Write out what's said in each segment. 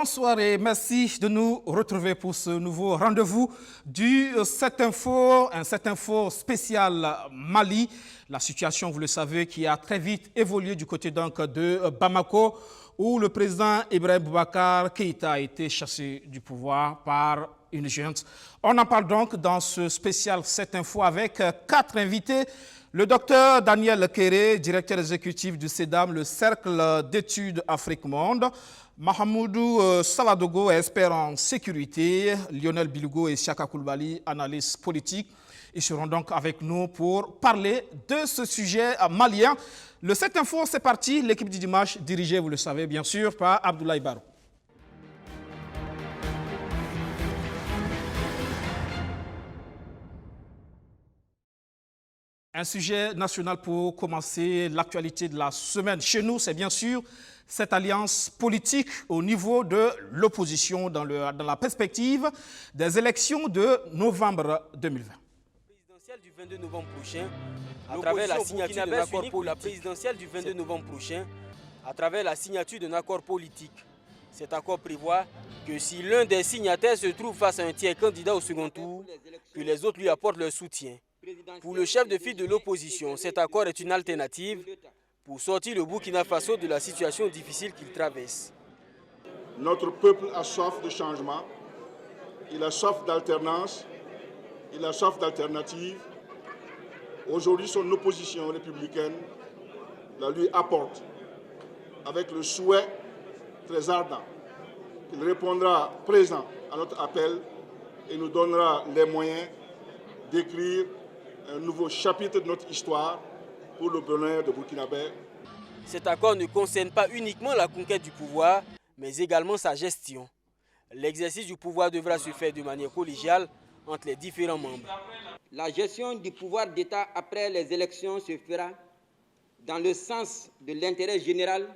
Bonsoir et merci de nous retrouver pour ce nouveau rendez-vous du 7info, un 7info spécial Mali. La situation, vous le savez, qui a très vite évolué du côté donc de Bamako, où le président Ibrahim Boubacar Keïta a été chassé du pouvoir par une junte. On en parle donc dans ce spécial 7info avec 4 invités. Le docteur Daniel Kéré, directeur exécutif du CEDAM, le Cercle d'études Afrique-Monde. Mahamoudou Saladogo, expert en sécurité. Lionel Bilugo et Siaka Koulibaly, analystes politiques. Ils seront donc avec nous pour parler de ce sujet malien. Le 7info, c'est parti. L'équipe du dimanche, dirigée, vous le savez bien sûr, par Abdoulaye Barou. Un sujet national pour commencer l'actualité de la semaine. Chez nous, c'est bien sûr cette alliance politique au niveau de l'opposition dans la perspective des élections de novembre 2020. Présidentielle du 22 novembre prochain, à travers la signature d'un accord pour la présidentielle du 22 novembre prochain, à travers la signature d'un accord politique. Cet accord prévoit que si l'un des signataires se trouve face à un tiers candidat au second tour, que les autres lui apportent leur soutien. Pour le chef de file de l'opposition, cet accord est une alternative pour sortir le Burkina Faso de la situation difficile qu'il traverse. Notre peuple a soif de changement, il a soif d'alternance, il a soif d'alternative. Aujourd'hui, son opposition républicaine la lui apporte avec le souhait très ardent qu'il répondra présent à notre appel et nous donnera les moyens d'écrire un nouveau chapitre de notre histoire pour le bonheur de Burkinabé. Cet accord ne concerne pas uniquement la conquête du pouvoir, mais également sa gestion. L'exercice du pouvoir devra se faire de manière collégiale entre les différents membres. La gestion du pouvoir d'État après les élections se fera dans le sens de l'intérêt général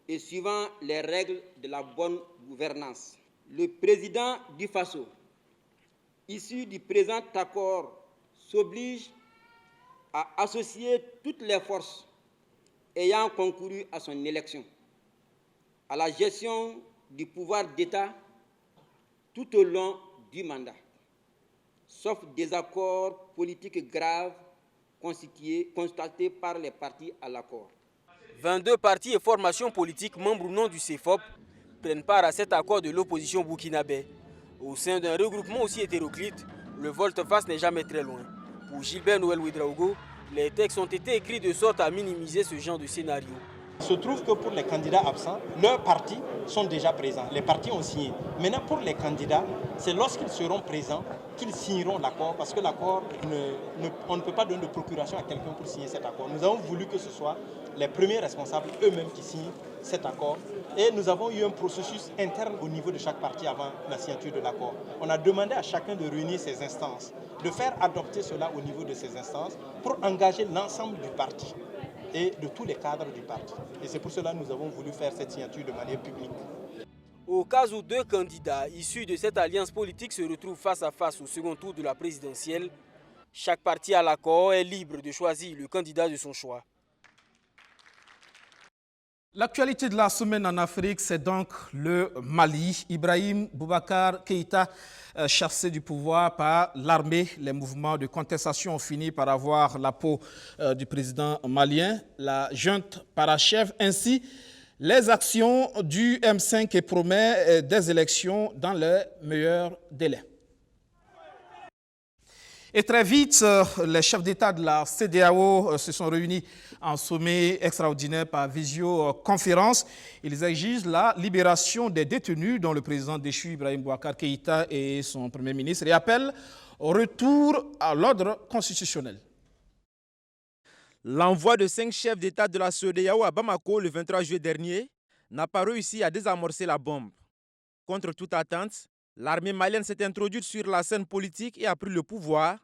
et suivant les règles de la bonne gouvernance. Le président du Faso, issu du présent accord, s'oblige à associer toutes les forces ayant concouru à son élection, à la gestion du pouvoir d'État tout au long du mandat, sauf désaccords politiques graves constatés par les partis à l'accord. 22 partis et formations politiques membres ou non du CEFOP prennent part à cet accord de l'opposition burkinabé. Au sein d'un regroupement aussi hétéroclite, le volte-face n'est jamais très loin. Pour Gilbert Noël Ouedraogo, les textes ont été écrits de sorte à minimiser ce genre de scénario. Il se trouve que pour les candidats absents, leurs partis sont déjà présents. Les partis ont signé. Maintenant, pour les candidats, c'est lorsqu'ils seront présents qu'ils signeront l'accord, parce que l'accord, on ne peut pas donner de procuration à quelqu'un pour signer cet accord. Nous avons voulu que ce soit les premiers responsables eux-mêmes qui signent cet accord. Et nous avons eu un processus interne au niveau de chaque parti avant la signature de l'accord. On a demandé à chacun de réunir ses instances, de faire adopter cela au niveau de ses instances pour engager l'ensemble du parti et de tous les cadres du parti. Et c'est pour cela que nous avons voulu faire cette signature de manière publique. Au cas où 2 candidats issus de cette alliance politique se retrouvent face à face au second tour de la présidentielle, chaque parti à l'accord est libre de choisir le candidat de son choix. L'actualité de la semaine en Afrique, c'est donc le Mali. Ibrahim Boubacar Keïta, chassé du pouvoir par l'armée. Les mouvements de contestation ont fini par avoir la peau du président malien. La junte parachève ainsi les actions du M5 et promet des élections dans les meilleurs délais. Et très vite, les chefs d'État de la CEDEAO se sont réunis en sommet extraordinaire par visioconférence. Ils exigent la libération des détenus dont le président déchu Ibrahim Boubacar Keïta et son premier ministre et appellent au retour à l'ordre constitutionnel. L'envoi de 5 chefs d'État de la CEDEAO à Bamako le 23 juillet dernier n'a pas réussi à désamorcer la bombe. Contre toute attente, l'armée malienne s'est introduite sur la scène politique et a pris le pouvoir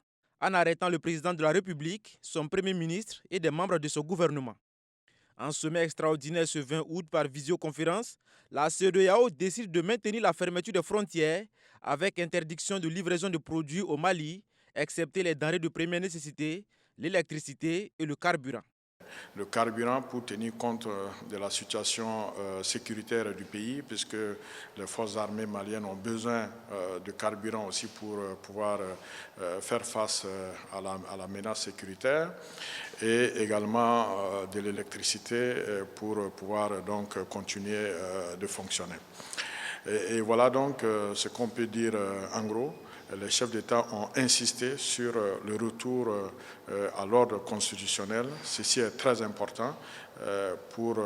en arrêtant le président de la République, son premier ministre et des membres de son gouvernement. En sommet extraordinaire ce 20 août par visioconférence, la CEDEAO décide de maintenir la fermeture des frontières avec interdiction de livraison de produits au Mali, excepté les denrées de première nécessité, l'électricité et le carburant. le carburant pour tenir compte de la situation sécuritaire du pays, puisque les forces armées maliennes ont besoin de carburant aussi pour pouvoir faire face à la menace sécuritaire, et également de l'électricité pour pouvoir donc continuer de fonctionner. Et voilà donc ce qu'on peut dire en gros. Les chefs d'État ont insisté sur le retour à l'ordre constitutionnel. Ceci est très important pour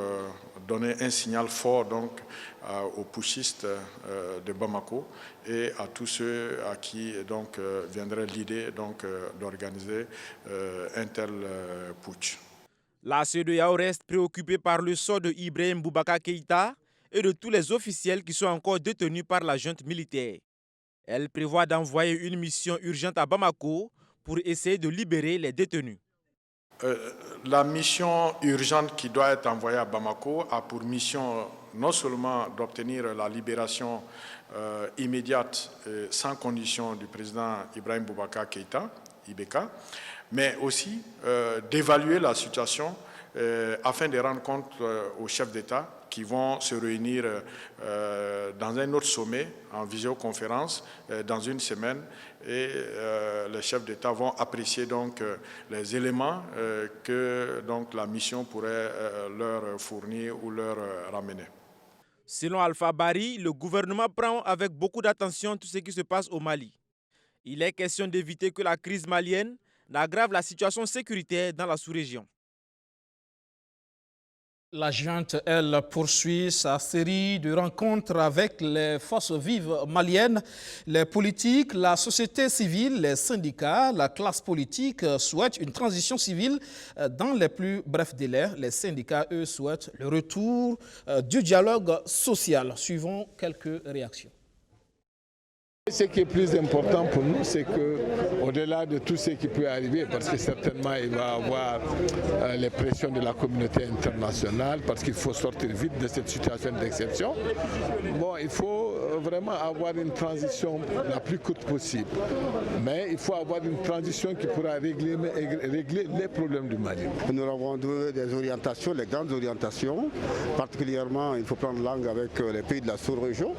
donner un signal fort donc, aux putschistes de Bamako et à tous ceux à qui donc, viendrait l'idée d'organiser un tel putsch. La CEDEAO reste préoccupée par le sort de Ibrahim Boubacar Keïta et de tous les officiels qui sont encore détenus par la junte militaire. Elle prévoit d'envoyer une mission urgente à Bamako pour essayer de libérer les détenus. La mission urgente qui doit être envoyée à Bamako a pour mission non seulement d'obtenir la libération immédiate et sans condition du président Ibrahim Boubacar Keïta, IBK, mais aussi d'évaluer la situation afin de rendre compte aux chefs d'État qui vont se réunir dans un autre sommet en visioconférence dans une semaine, et les chefs d'État vont apprécier donc les éléments que donc la mission pourrait leur fournir ou leur ramener. Selon Alpha Bari, le gouvernement prend avec beaucoup d'attention tout ce qui se passe au Mali. Il est question d'éviter que la crise malienne n'aggrave la situation sécuritaire dans la sous-région. La junte, elle, poursuit sa série de rencontres avec les forces vives maliennes. Les politiques, la société civile, les syndicats, la classe politique souhaitent une transition civile dans les plus brefs délais. Les syndicats, eux, souhaitent le retour du dialogue social. Suivons quelques réactions. Ce qui est plus important pour nous, c'est qu'au-delà de tout ce qui peut arriver, parce que certainement il va y avoir les pressions de la communauté internationale, parce qu'il faut sortir vite de cette situation d'exception, bon, il faut vraiment avoir une transition la plus courte possible. Mais il faut avoir une transition qui pourra régler les problèmes du Mali. Nous avons des orientations, les grandes orientations. Particulièrement, il faut prendre langue avec les pays de la sous-région,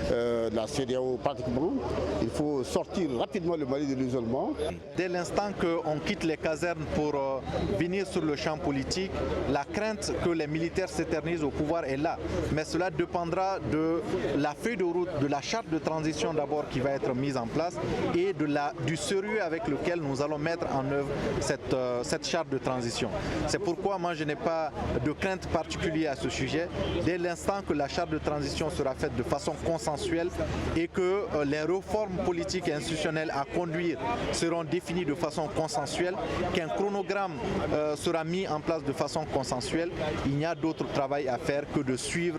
la CEDEAO pratiquement. Il faut sortir rapidement le Mali de l'isolement. Dès l'instant qu'on quitte les casernes pour venir sur le champ politique, la crainte que les militaires s'éternisent au pouvoir est là. Mais cela dépendra de la feuille de route, de la charte de transition d'abord qui va être mise en place et du sérieux avec lequel nous allons mettre en œuvre cette charte de transition. C'est pourquoi moi je n'ai pas de crainte particulière à ce sujet. Dès l'instant que la charte de transition sera faite de façon consensuelle et que les réformes politiques et institutionnelles à conduire seront définies de façon consensuelle, qu'un chronogramme sera mis en place de façon consensuelle, il n'y a d'autre travail à faire que de suivre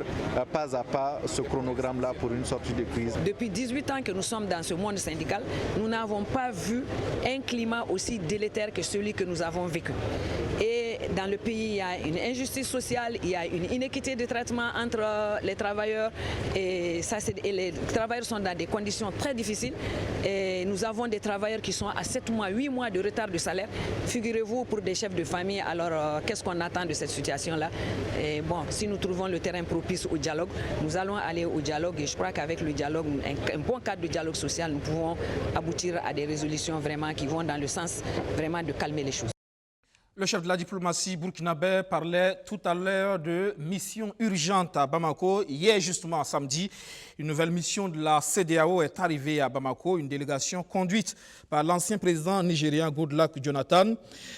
pas à pas ce chronogramme-là pour une sortie de crise. Depuis 18 ans que nous sommes dans ce monde syndical, nous n'avons pas vu un climat aussi délétère que celui que nous avons vécu. Et dans le pays, il y a une injustice sociale, il y a une inéquité de traitement entre les travailleurs et les travailleurs sont dans des conditions très difficiles. Et nous avons des travailleurs qui sont à 7 mois, 8 mois de retard de salaire. Figurez-vous, pour des chefs de famille, alors qu'est-ce qu'on attend de cette situation-là? Et bon, si nous trouvons le terrain propice au dialogue, nous allons aller au dialogue et je crois qu'avec le dialogue, un bon cadre de dialogue social, nous pouvons aboutir à des résolutions vraiment qui vont dans le sens vraiment de calmer les choses. Le chef de la diplomatie burkinabé parlait tout à l'heure de mission urgente à Bamako. Hier, justement, samedi, une nouvelle mission de la CEDEAO est arrivée à Bamako, une délégation conduite par l'ancien président nigérien Goodluck Jonathan.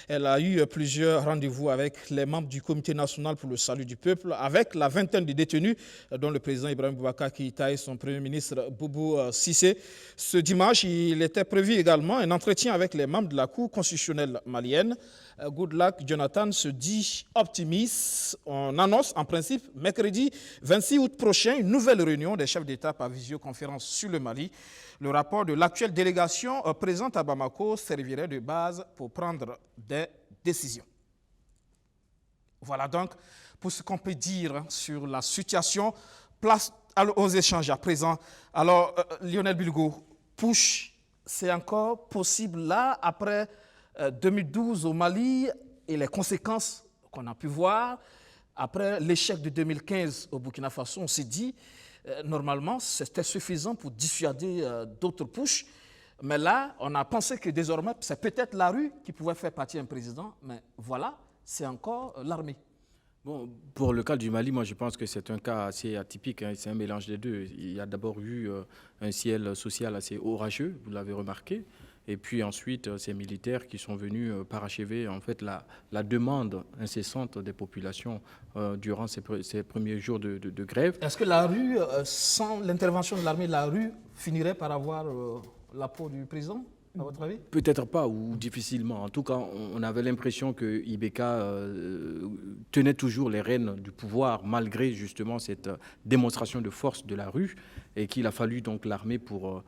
Elle a eu plusieurs rendez-vous avec les membres du Comité national pour le salut du peuple, avec la vingtaine de détenus, dont le président Ibrahim Boubacar Keïta et son premier ministre Boubou Cissé. Ce dimanche, il était prévu également un entretien avec les membres de la Cour constitutionnelle malienne. Goodluck Jonathan se dit optimiste. On annonce en principe mercredi 26 août prochain une nouvelle réunion des chefs d'État par visioconférence sur le Mali. Le rapport de l'actuelle délégation présente à Bamako servirait de base pour prendre des décisions. Voilà donc pour ce qu'on peut dire sur la situation. Place aux échanges à présent. Alors, Lionel Bilgo, push, c'est encore possible là après 2012 au Mali et les conséquences qu'on a pu voir. Après l'échec de 2015 au Burkina Faso, on s'est dit, normalement, c'était suffisant pour dissuader d'autres pushs. Mais là, on a pensé que désormais, c'est peut-être la rue qui pouvait faire partir un président. Mais voilà, c'est encore l'armée. Bon, pour le cas du Mali, moi je pense que c'est un cas assez atypique, hein, c'est un mélange des deux. Il y a d'abord eu un ciel social assez orageux, vous l'avez remarqué, et puis ensuite ces militaires qui sont venus parachever en fait la demande incessante des populations durant ces premiers jours de grève. Est-ce que la rue, sans l'intervention de l'armée, la rue finirait par avoir la peau du président, à votre avis? Peut-être pas, ou difficilement. En tout cas, on avait l'impression que Ibeka tenait toujours les rênes du pouvoir, malgré justement cette démonstration de force de la rue, et qu'il a fallu donc l'armée pour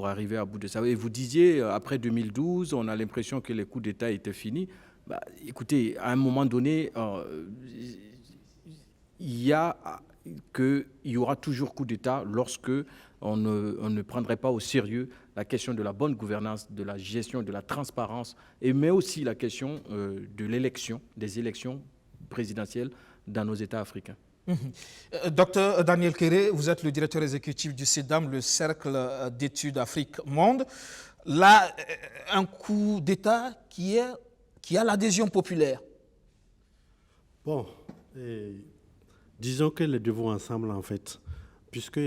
arriver à bout de ça. Et vous disiez, après 2012, on a l'impression que les coups d'État étaient finis. Bah, écoutez, à un moment donné, il y aura toujours coup d'État lorsque on ne prendrait pas au sérieux la question de la bonne gouvernance, de la gestion, de la transparence, mais aussi la question de l'élection, des élections présidentielles dans nos États africains. Docteur Daniel Kéré, vous êtes le directeur exécutif du CEDAM, le Cercle d'études Afrique-Monde. Là, un coup d'État qui a l'adhésion populaire. Bon, disons que les deux vont ensemble en fait, puisque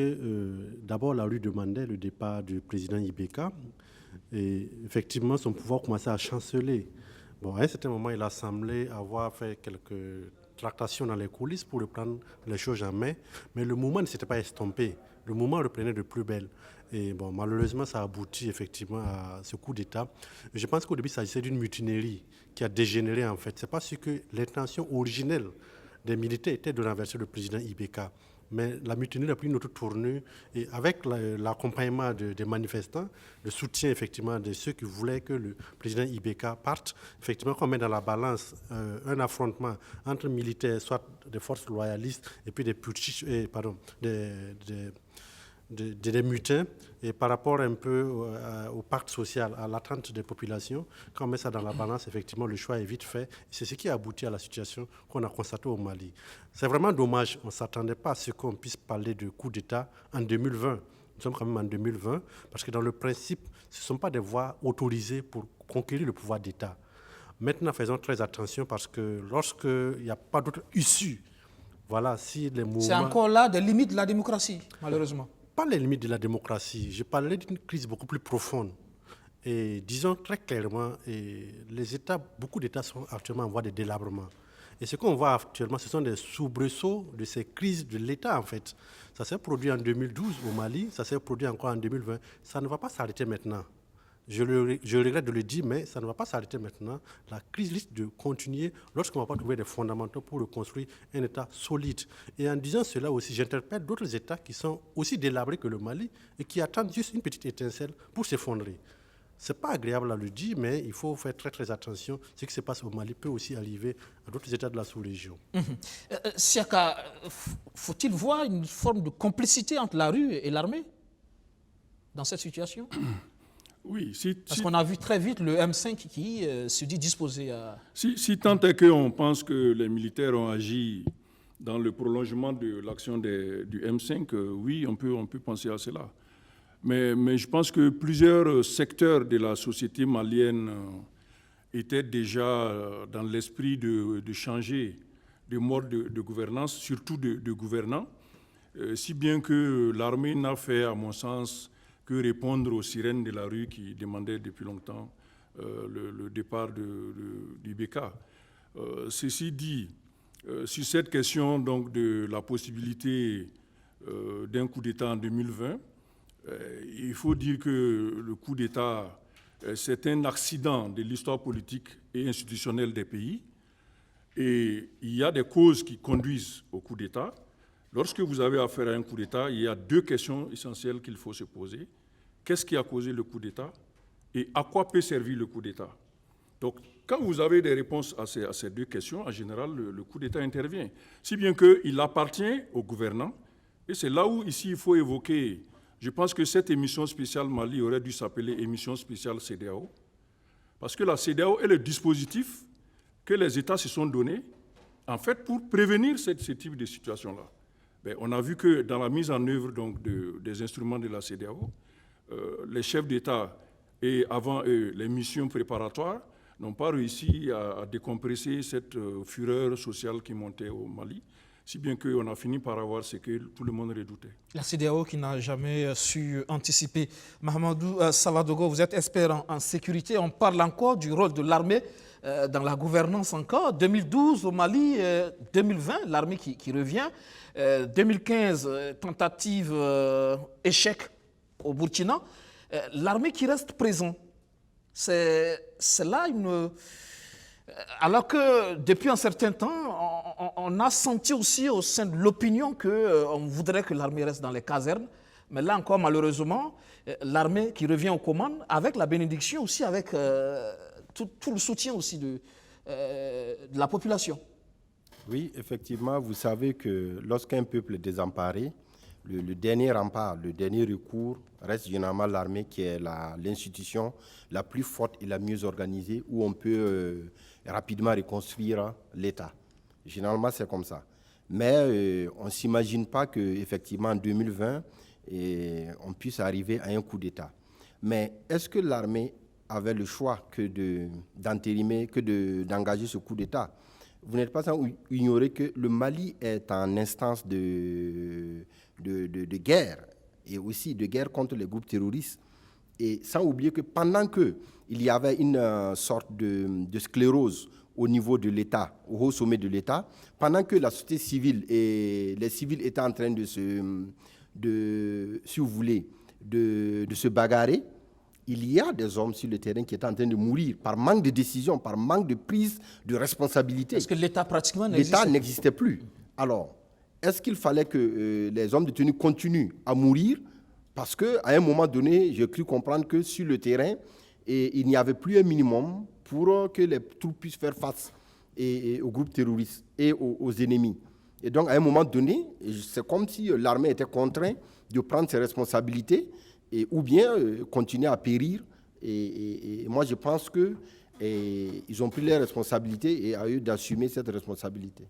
d'abord la rue demandait le départ du président Ibeka et effectivement son pouvoir commençait à chanceler. Bon, à un certain moment, il a semblé avoir fait quelques tractations dans les coulisses pour reprendre les choses en main, mais le mouvement ne s'était pas estompé. Le mouvement reprenait de plus belle. Et bon, malheureusement, ça a abouti effectivement à ce coup d'État. Je pense qu'au début, il s'agissait d'une mutinerie qui a dégénéré en fait. C'est parce que l'intention originelle des militaires était de renverser le président Ibeka. Mais la mutinerie a pris une autre tournure et avec l'accompagnement des manifestants, le soutien effectivement de ceux qui voulaient que le président Ibeka parte, effectivement qu'on met dans la balance un affrontement entre militaires, soit des forces loyalistes et puis des mutins, et par rapport un peu au pacte social, à l'attente des populations, quand on met ça dans la balance, effectivement, le choix est vite fait. C'est ce qui a abouti à la situation qu'on a constatée au Mali. C'est vraiment dommage, on ne s'attendait pas à ce qu'on puisse parler de coup d'État en 2020. Nous sommes quand même en 2020, parce que dans le principe, ce ne sont pas des voies autorisées pour conquérir le pouvoir d'État. Maintenant, faisons très attention, parce que lorsqu'il n'y a pas d'autre issue, voilà, si les mouvements... C'est encore là des limites de la démocratie, malheureusement. Pas les limites de la démocratie. Je parlais d'une crise beaucoup plus profonde. Et disons très clairement, beaucoup d'États sont actuellement en voie de délabrement. Et ce qu'on voit actuellement, ce sont des soubresauts de ces crises de l'État, en fait. Ça s'est produit en 2012 au Mali, ça s'est produit encore en 2020. Ça ne va pas s'arrêter maintenant. Je regrette de le dire, mais ça ne va pas s'arrêter maintenant. La crise risque de continuer lorsqu'on ne va pas trouver des fondamentaux pour reconstruire un État solide. Et en disant cela aussi, j'interpelle d'autres États qui sont aussi délabrés que le Mali et qui attendent juste une petite étincelle pour s'effondrer. Ce n'est pas agréable à le dire, mais il faut faire très très attention. Ce qui se passe au Mali peut aussi arriver à d'autres États de la sous-région. Siaka, faut-il voir une forme de complicité entre la rue et l'armée dans cette situation? Oui, parce qu'on a vu très vite le M5 qui se dit disposé à... Si tant est qu'on pense que les militaires ont agi dans le prolongement de l'action du M5, oui, on peut penser à cela. Mais je pense que plusieurs secteurs de la société malienne étaient déjà dans l'esprit de changer de mode de gouvernance, surtout de gouvernants, si bien que l'armée n'a fait, à mon sens, que répondre aux sirènes de la rue qui demandaient depuis longtemps le départ d'Ibeka. Ceci dit, sur cette question donc, de la possibilité d'un coup d'État en 2020, il faut dire que le coup d'État, c'est un accident de l'histoire politique et institutionnelle des pays. Et il y a des causes qui conduisent au coup d'État. Lorsque vous avez affaire à un coup d'État, il y a deux questions essentielles qu'il faut se poser. Qu'est-ce qui a causé le coup d'État et à quoi peut servir le coup d'État? Donc, quand vous avez des réponses à ces deux questions, en général, le coup d'État intervient. Si bien qu'il appartient aux gouvernants, et c'est là où, ici, il faut évoquer, je pense que cette émission spéciale Mali aurait dû s'appeler émission spéciale CEDEAO, parce que la CEDEAO est le dispositif que les États se sont donnés En fait, pour prévenir ce type de situation-là, on a vu que dans la mise en œuvre donc, des instruments de la CEDEAO, les chefs d'État et avant eux, les missions préparatoires n'ont pas réussi à décompresser cette fureur sociale qui montait au Mali, si bien qu'on a fini par avoir ce que tout le monde redoutait. La CEDEAO qui n'a jamais su anticiper. Mahamadou Savadogo, vous êtes expert en sécurité. On parle encore du rôle de l'armée dans la gouvernance encore. 2012 au Mali, 2020, l'armée qui revient. 2015, tentative échec au Burkina. L'armée qui reste présente. C'est là une... Alors que depuis un certain temps, on a senti aussi au sein de l'opinion qu'on voudrait que l'armée reste dans les casernes. Mais là encore, malheureusement, l'armée qui revient aux commandes, avec la bénédiction aussi, avec tout le soutien aussi de la population. Oui, effectivement, vous savez que lorsqu'un peuple est désemparé, le dernier rempart, le dernier recours reste généralement l'armée qui est l'institution la plus forte et la mieux organisée où on peut rapidement reconstruire l'État. Généralement, c'est comme ça. Mais on ne s'imagine pas qu'effectivement, en 2020, on puisse arriver à un coup d'État. Mais est-ce que l'armée avait le choix que d'entérimer, d'engager ce coup d'État? Vous n'êtes pas sans ignorer que le Mali est en instance de guerre, et aussi de guerre contre les groupes terroristes. Et sans oublier que pendant qu'il y avait une sorte de sclérose au niveau de l'État, au haut sommet de l'État, pendant que la société civile et les civils étaient en train de se bagarrer, il y a des hommes sur le terrain qui étaient en train de mourir par manque de décision, par manque de prise de responsabilité. Parce que l'État pratiquement n'existait plus. Alors, est-ce qu'il fallait que les hommes de tenue continuent à mourir? Parce qu'à un moment donné, j'ai cru comprendre que sur le terrain, il n'y avait plus un minimum pour que les troupes puissent faire face aux groupes terroristes et aux ennemis. Et donc, à un moment donné, c'est comme si l'armée était contrainte de prendre ses responsabilités ou bien continuer à périr. Et moi, je pense qu'ils ont pris leurs responsabilités et à eux d'assumer cette responsabilité.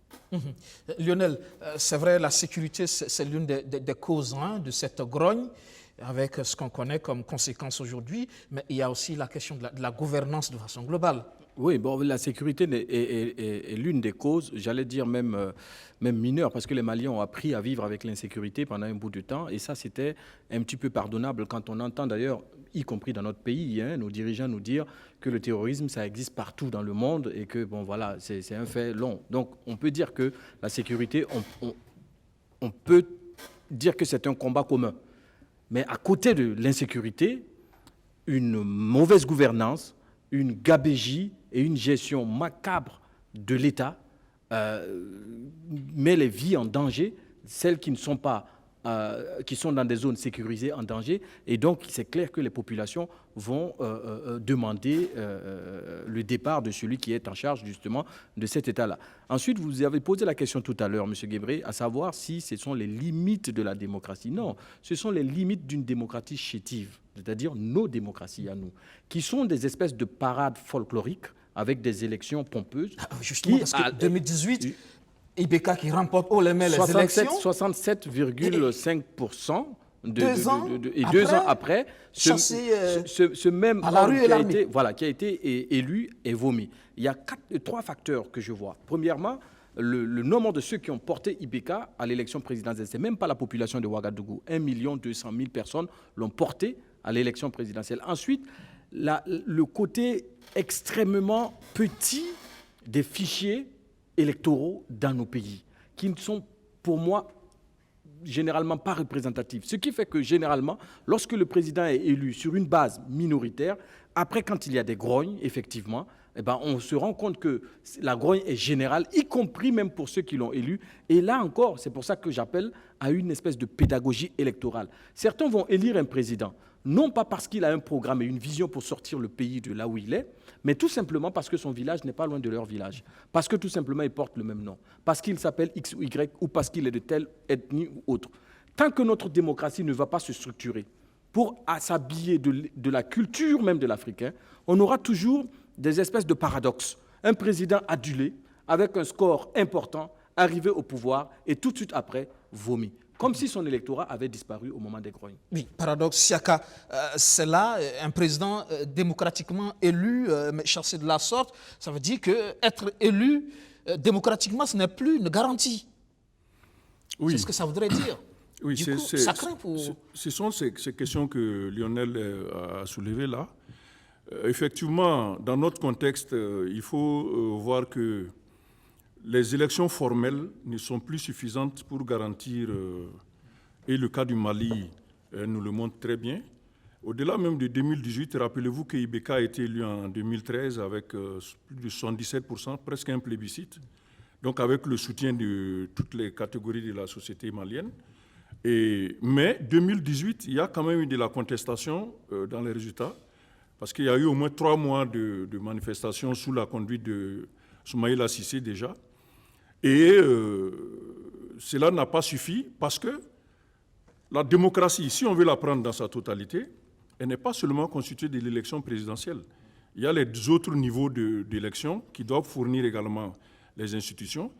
Lionel, c'est vrai, la sécurité, c'est l'une des causes de cette grogne, avec ce qu'on connaît comme conséquence aujourd'hui, mais il y a aussi la question de la gouvernance de façon globale. Oui, bon, la sécurité est l'une des causes, j'allais dire même mineure, parce que les Maliens ont appris à vivre avec l'insécurité pendant un bout de temps, et ça, c'était un petit peu pardonnable quand on entend d'ailleurs, y compris dans notre pays, nos dirigeants nous dire que le terrorisme, ça existe partout dans le monde et que, bon, voilà, c'est un fait long. Donc, on peut dire que la sécurité, on peut dire que c'est un combat commun. Mais à côté de l'insécurité, une mauvaise gouvernance, une gabegie et une gestion macabre de l'État met les vies en danger, celles qui ne sont pas, qui sont dans des zones sécurisées en danger. Et donc, c'est clair que les populations vont demander le départ de celui qui est en charge justement de cet État-là. Ensuite, vous avez posé la question tout à l'heure, M. Guébré, à savoir si ce sont les limites de la démocratie. Non, ce sont les limites d'une démocratie chétive, c'est-à-dire nos démocraties à nous, qui sont des espèces de parades folkloriques avec des élections pompeuses. Justement, parce que 2018, IBK qui remporte haut les mains les élections. 67,5%. Deux ans après, ce même homme qui a été élu est vomi. Il y a trois facteurs que je vois. Premièrement, le nombre de ceux qui ont porté IBK à l'élection présidentielle, ce n'est même pas la population de Ouagadougou. 1 200 000 personnes l'ont porté à l'élection présidentielle. Ensuite, le côté extrêmement petit des fichiers électoraux dans nos pays, qui ne sont pour moi généralement pas représentatifs. Ce qui fait que généralement, lorsque le président est élu sur une base minoritaire, après quand il y a des grognes, effectivement, on se rend compte que la grogne est générale, y compris même pour ceux qui l'ont élu. Et là encore, c'est pour ça que j'appelle à une espèce de pédagogie électorale. Certains vont élire un président, non pas parce qu'il a un programme et une vision pour sortir le pays de là où il est, mais tout simplement parce que son village n'est pas loin de leur village, parce que tout simplement il porte le même nom, parce qu'il s'appelle X ou Y ou parce qu'il est de telle ethnie ou autre. Tant que notre démocratie ne va pas se structurer pour s'habiller de la culture même de l'Africain, on aura toujours des espèces de paradoxes. Un président adulé avec un score important, arriver au pouvoir et tout de suite après, vomir. Comme si son électorat avait disparu au moment des grognes. Oui, paradoxe, Siaka, c'est là un président démocratiquement élu, mais chassé de la sorte, ça veut dire qu'être élu démocratiquement, ce n'est plus une garantie. Oui. C'est ce que ça voudrait dire. Oui, du coup, ça craint pour... Ce sont ces questions que Lionel a soulevées là. Effectivement, dans notre contexte, il faut voir que les élections formelles ne sont plus suffisantes pour garantir, et le cas du Mali nous le montre très bien. Au-delà même de 2018, rappelez-vous que Ibeka a été élu en 2013 avec plus de 77%, presque un plébiscite, donc avec le soutien de toutes les catégories de la société malienne. Mais 2018, il y a quand même eu de la contestation dans les résultats, parce qu'il y a eu au moins 3 mois de manifestations sous la conduite de Soumaïla Cissé déjà. Et cela n'a pas suffi parce que la démocratie, si on veut la prendre dans sa totalité, elle n'est pas seulement constituée de l'élection présidentielle. Il y a les autres niveaux d'élection qui doivent fournir également les institutions.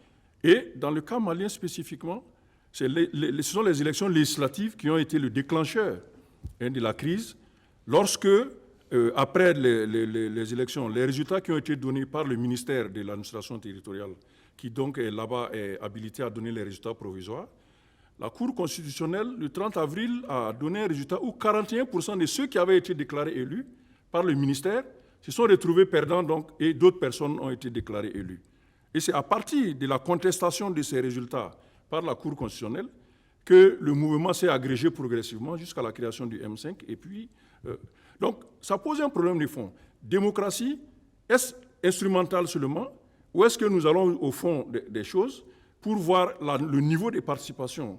Et dans le cas malien spécifiquement, ce sont les élections législatives qui ont été le déclencheur de la crise lorsque, après les élections, les résultats qui ont été donnés par le ministère de l'administration territoriale, qui donc là-bas est habilité à donner les résultats provisoires, la Cour constitutionnelle, le 30 avril, a donné un résultat où 41% de ceux qui avaient été déclarés élus par le ministère se sont retrouvés perdants donc, et d'autres personnes ont été déclarées élues. Et c'est à partir de la contestation de ces résultats par la Cour constitutionnelle que le mouvement s'est agrégé progressivement jusqu'à la création du M5. Et puis, donc, ça pose un problème de fond. Démocratie, est-ce instrumental seulement ou est-ce que nous allons au fond des choses pour voir le niveau de participation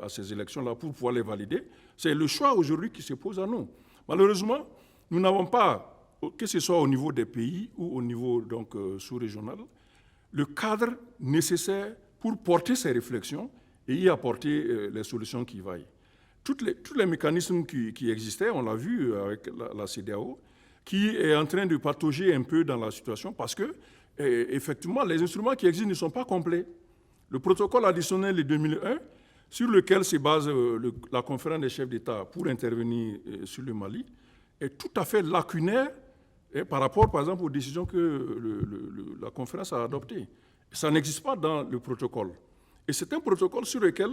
à ces élections-là, pour pouvoir les valider? C'est le choix aujourd'hui qui se pose à nous. Malheureusement, nous n'avons pas, que ce soit au niveau des pays ou au niveau sous-régional, le cadre nécessaire pour porter ces réflexions et y apporter les solutions qui vaillent. Tous les mécanismes qui existaient, on l'a vu avec la CEDEAO, qui est en train de patauger un peu dans la situation parce que, effectivement, les instruments qui existent ne sont pas complets. Le protocole additionnel de 2001, sur lequel se base la conférence des chefs d'État pour intervenir sur le Mali, est tout à fait lacunaire par rapport, par exemple, aux décisions que la conférence a adoptées. Ça n'existe pas dans le protocole. Et c'est un protocole sur lequel,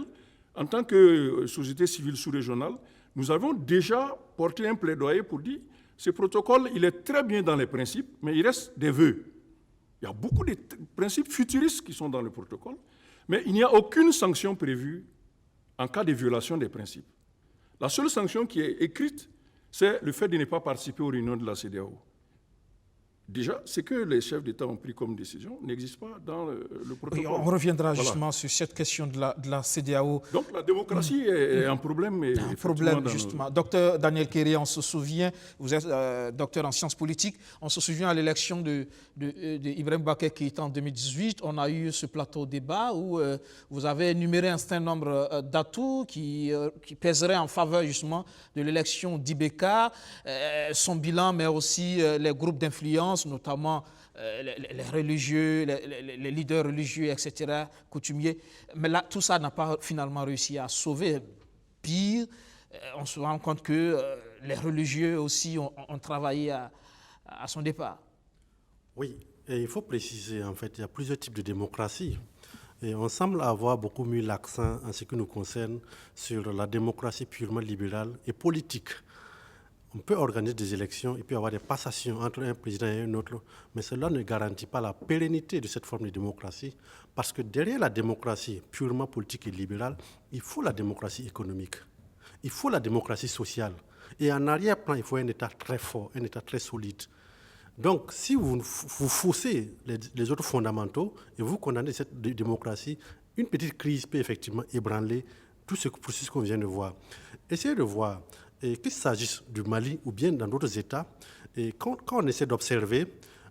en tant que société civile sous-régionale, nous avons déjà porté un plaidoyer pour dire ce protocole, il est très bien dans les principes, mais il reste des vœux. Il y a beaucoup de principes futuristes qui sont dans le protocole, mais il n'y a aucune sanction prévue en cas de violation des principes. La seule sanction qui est écrite, c'est le fait de ne pas participer aux réunions de la CEDEAO. Déjà, ce que les chefs d'État ont pris comme décision n'existe pas dans le protocole. Oui, on reviendra justement sur cette question de la CEDEAO. Donc la démocratie est un problème. Un problème, justement. Docteur Daniel Kéré, on se souvient, vous êtes docteur en sciences politiques, on se souvient à l'élection de Ibrahim Bakay qui était en 2018, on a eu ce plateau débat où vous avez énuméré un certain nombre d'atouts qui pèseraient en faveur justement de l'élection d'Ibeka, son bilan, mais aussi les groupes d'influence, notamment les religieux, les leaders religieux, etc., coutumiers. Mais là, tout ça n'a pas finalement réussi à sauver. Pire, on se rend compte que les religieux aussi ont travaillé à son départ. Oui, et il faut préciser, en fait, il y a plusieurs types de démocratie. Et on semble avoir beaucoup mis l'accent en ce qui nous concerne sur la démocratie purement libérale et politique. On peut organiser des élections, il peut y avoir des passations entre un président et un autre, mais cela ne garantit pas la pérennité de cette forme de démocratie, parce que derrière la démocratie purement politique et libérale, il faut la démocratie économique, il faut la démocratie sociale. Et en arrière-plan, il faut un État très fort, un État très solide. Donc, si vous faussez les autres fondamentaux et vous condamnez cette démocratie, une petite crise peut effectivement ébranler tout ce processus qu'on vient de voir. Essayez de voir, qu'il s'agisse du Mali ou bien dans d'autres États, et quand on essaie d'observer,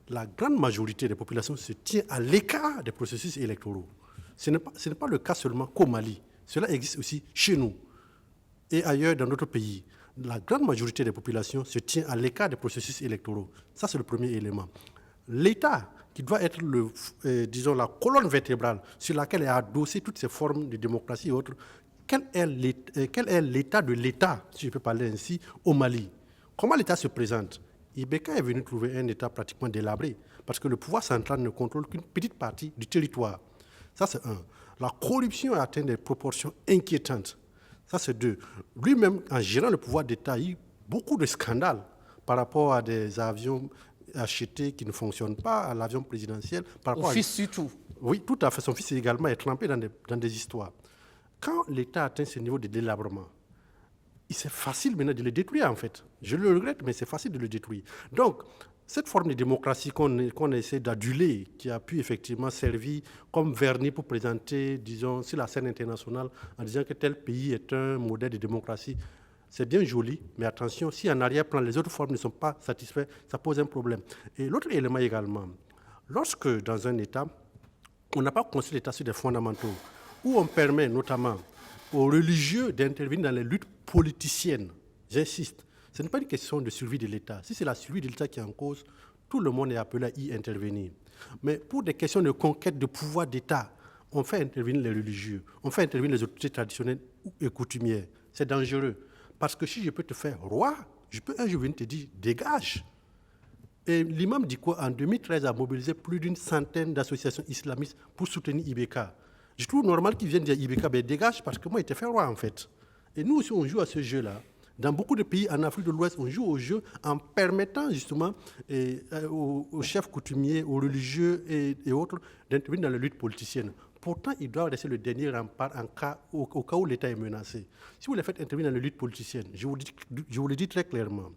la grande majorité des populations se tient à l'écart des processus électoraux. Ce n'est pas le cas seulement qu'au Mali. Cela existe aussi chez nous et ailleurs dans d'autres pays. La grande majorité des populations se tient à l'écart des processus électoraux. Ça, c'est le premier élément. l'État, qui doit être disons, la colonne vertébrale sur laquelle est adossée toutes ces formes de démocratie et autres, quel est l'état de l'État, si je peux parler ainsi, au Mali? Comment l'État se présente? Ibeka est venu trouver un État pratiquement délabré, parce que le pouvoir central ne contrôle qu'une petite partie du territoire. Ça, c'est un. La corruption a atteint des proportions inquiétantes. Ça, c'est deux. Lui-même, en gérant le pouvoir d'État, il y a eu beaucoup de scandales par rapport à des avions achetés qui ne fonctionnent pas, à l'avion présidentiel. Au fils surtout. Oui, tout à fait. Son fils également est trempé dans des histoires. Quand l'État atteint ce niveau de délabrement, c'est facile maintenant de le détruire, en fait. Je le regrette, mais c'est facile de le détruire. Donc, cette forme de démocratie qu'on essaie d'aduler, qui a pu effectivement servir comme vernis pour présenter, disons, sur la scène internationale, en disant que tel pays est un modèle de démocratie, c'est bien joli, mais attention, si en arrière-plan, les autres formes ne sont pas satisfaites, ça pose un problème. Et l'autre élément également, lorsque dans un État, on n'a pas construit l'État sur des fondamentaux, où on permet notamment aux religieux d'intervenir dans les luttes politiciennes, j'insiste, ce n'est pas une question de survie de l'État. Si c'est la survie de l'État qui est en cause, tout le monde est appelé à y intervenir. Mais pour des questions de conquête de pouvoir d'État, on fait intervenir les religieux, on fait intervenir les autorités traditionnelles et coutumières. C'est dangereux. Parce que si je peux te faire roi, je peux un jour venir te dire dégage. Et l'imam dit quoi? En 2013, a mobilisé plus d'une centaine d'associations islamistes pour soutenir Ibeka. Je trouve normal qu'ils viennent dire Ibeka, ben dégage, parce que moi, il te fait roi, en fait. Et nous aussi, on joue à ce jeu-là. Dans beaucoup de pays en Afrique de l'Ouest, on joue au jeu en permettant justement aux chefs coutumiers, aux religieux et autres d'intervenir dans la lutte politicienne. Pourtant, ils doivent rester le dernier rempart au cas où l'État est menacé. Si vous les faites intervenir dans la lutte politicienne, je vous le dis très clairement,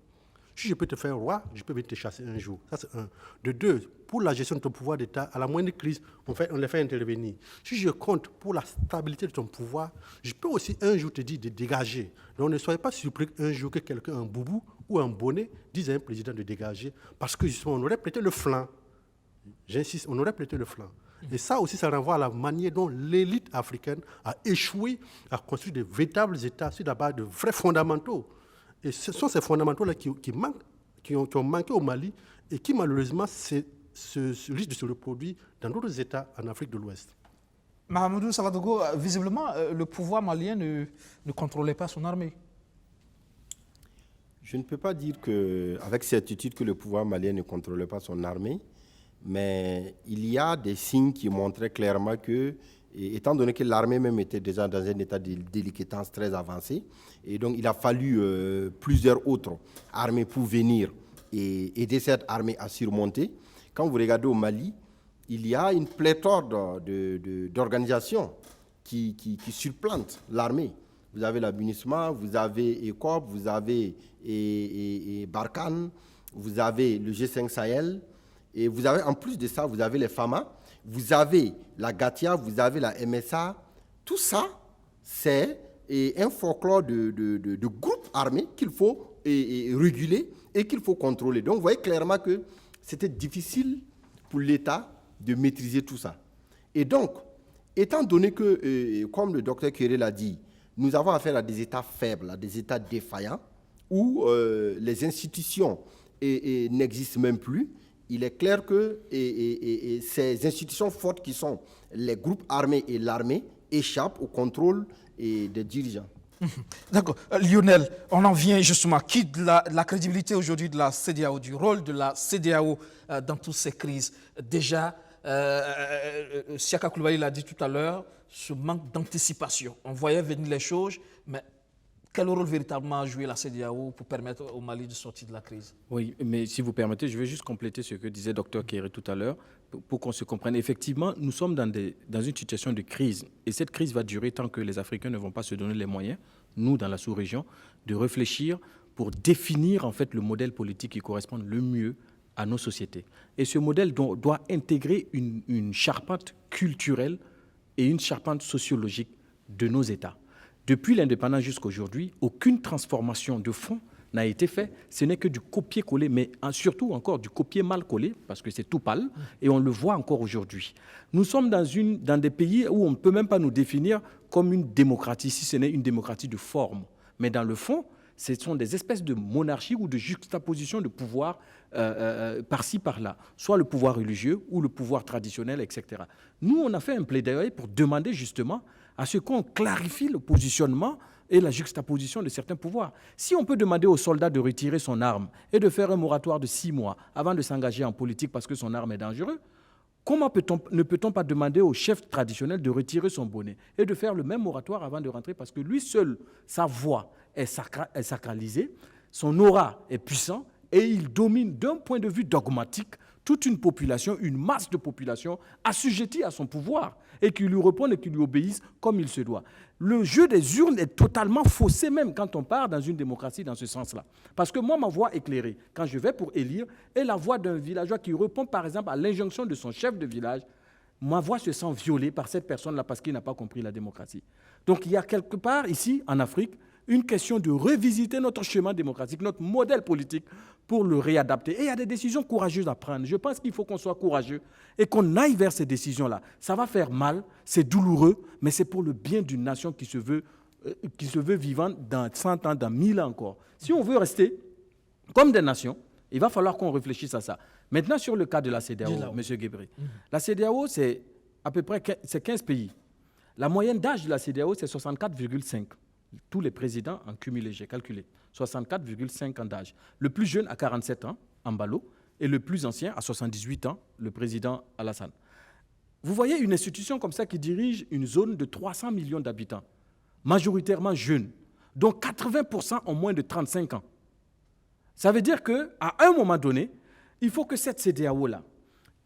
si je peux te faire roi, je peux venir te chasser un jour. Ça, c'est un. De deux, pour la gestion de ton pouvoir d'État, à la moindre crise, on les fait intervenir. Si je compte pour la stabilité de ton pouvoir, je peux aussi un jour te dire de dégager. Donc ne soyez pas surpris un jour que quelqu'un, un boubou ou un bonnet, dise à un président de dégager, parce que justement, on aurait prêté le flanc. J'insiste, on aurait prêté le flanc. Et ça aussi, ça renvoie à la manière dont l'élite africaine a échoué à construire de véritables États sur la base de vrais fondamentaux. Et ce sont ces fondamentaux-là qui ont manqué au Mali et qui, malheureusement, risquent de se reproduire dans d'autres États en Afrique de l'Ouest. Mahamadou Savadogo, visiblement, le pouvoir malien ne contrôlait pas son armée. Je ne peux pas dire avec certitude que le pouvoir malien ne contrôlait pas son armée, mais il y a des signes qui montraient clairement que, étant donné que l'armée même était déjà dans un état de déliquescence très avancé, et donc il a fallu plusieurs autres armées pour venir et aider cette armée à surmonter. Quand vous regardez au Mali, il y a une pléthore d'organisations qui supplantent l'armée. Vous avez la MINUSMA, vous avez ECOP, vous avez Barkhane, vous avez le G5 Sahel, et vous avez en plus de ça, vous avez les FAMA, vous avez la GATIA, vous avez la MSA. Tout ça, c'est un folklore de groupes armés qu'il faut réguler et qu'il faut contrôler. Donc, vous voyez clairement que c'était difficile pour l'État de maîtriser tout ça. Et donc, étant donné que, comme le docteur Kéré l'a dit, nous avons affaire à des États faibles, à des États défaillants, où les institutions n'existent même plus, il est clair que ces institutions fortes qui sont les groupes armés et l'armée échappent au contrôle des dirigeants. D'accord. Lionel, on en vient justement. Qui de la crédibilité aujourd'hui de la CEDEAO, du rôle de la CEDEAO dans toutes ces crises? Déjà, Siaka Coulibaly l'a dit tout à l'heure, ce manque d'anticipation. On voyait venir les choses, mais quel rôle véritablement a joué la CEDEAO pour permettre au Mali de sortir de la crise? Oui, mais si vous permettez, je vais juste compléter ce que disait Dr Kéré tout à l'heure pour qu'on se comprenne. Effectivement, nous sommes dans une situation de crise et cette crise va durer tant que les Africains ne vont pas se donner les moyens, nous dans la sous-région, de réfléchir pour définir en fait le modèle politique qui correspond le mieux à nos sociétés. Et ce modèle doit intégrer une charpente culturelle et une charpente sociologique de nos États. Depuis l'indépendance jusqu'à aujourd'hui, aucune transformation de fond n'a été faite. Ce n'est que du copier-coller, mais surtout encore du copier mal collé, parce que c'est tout pâle, et on le voit encore aujourd'hui. Nous sommes dans des pays où on ne peut même pas nous définir comme une démocratie, si ce n'est une démocratie de forme. Mais dans le fond, ce sont des espèces de monarchies ou de juxtaposition de pouvoir par-ci, par-là, soit le pouvoir religieux ou le pouvoir traditionnel, etc. Nous, on a fait un plaidoyer pour demander justement à ce qu'on clarifie le positionnement et la juxtaposition de certains pouvoirs. Si on peut demander aux soldats de retirer son arme et de faire un moratoire de 6 mois avant de s'engager en politique parce que son arme est dangereuse, comment ne peut-on pas demander au chef traditionnel de retirer son bonnet et de faire le même moratoire avant de rentrer parce que lui seul, sa voix est sacralisée, son aura est puissant et il domine d'un point de vue dogmatique toute une population, une masse de population assujettie à son pouvoir et qui lui répondent et qui lui obéissent comme il se doit. Le jeu des urnes est totalement faussé même quand on part dans une démocratie dans ce sens-là. Parce que moi, ma voix éclairée, quand je vais pour élire, est la voix d'un villageois qui répond par exemple à l'injonction de son chef de village, ma voix se sent violée par cette personne-là parce qu'il n'a pas compris la démocratie. Donc il y a quelque part ici, en Afrique, une question de revisiter notre chemin démocratique, notre modèle politique pour le réadapter. Et il y a des décisions courageuses à prendre. Je pense qu'il faut qu'on soit courageux et qu'on aille vers ces décisions-là. Ça va faire mal, c'est douloureux, mais c'est pour le bien d'une nation qui se veut vivante dans 100 ans, dans 1000 ans encore. Si on veut rester comme des nations, il va falloir qu'on réfléchisse à ça. Maintenant, sur le cas de la CEDEAO, M. Guébri. La CEDEAO, c'est à peu près 15 pays. La moyenne d'âge de la CEDEAO, c'est 64,5. Tous les présidents en cumulé, j'ai calculé. 64,5 ans d'âge. Le plus jeune à 47 ans, Ambalo, et le plus ancien à 78 ans, le président Alassane. Vous voyez une institution comme ça qui dirige une zone de 300 millions d'habitants, majoritairement jeunes, dont 80% ont moins de 35 ans. Ça veut dire qu'à un moment donné, il faut que cette CEDEAO-là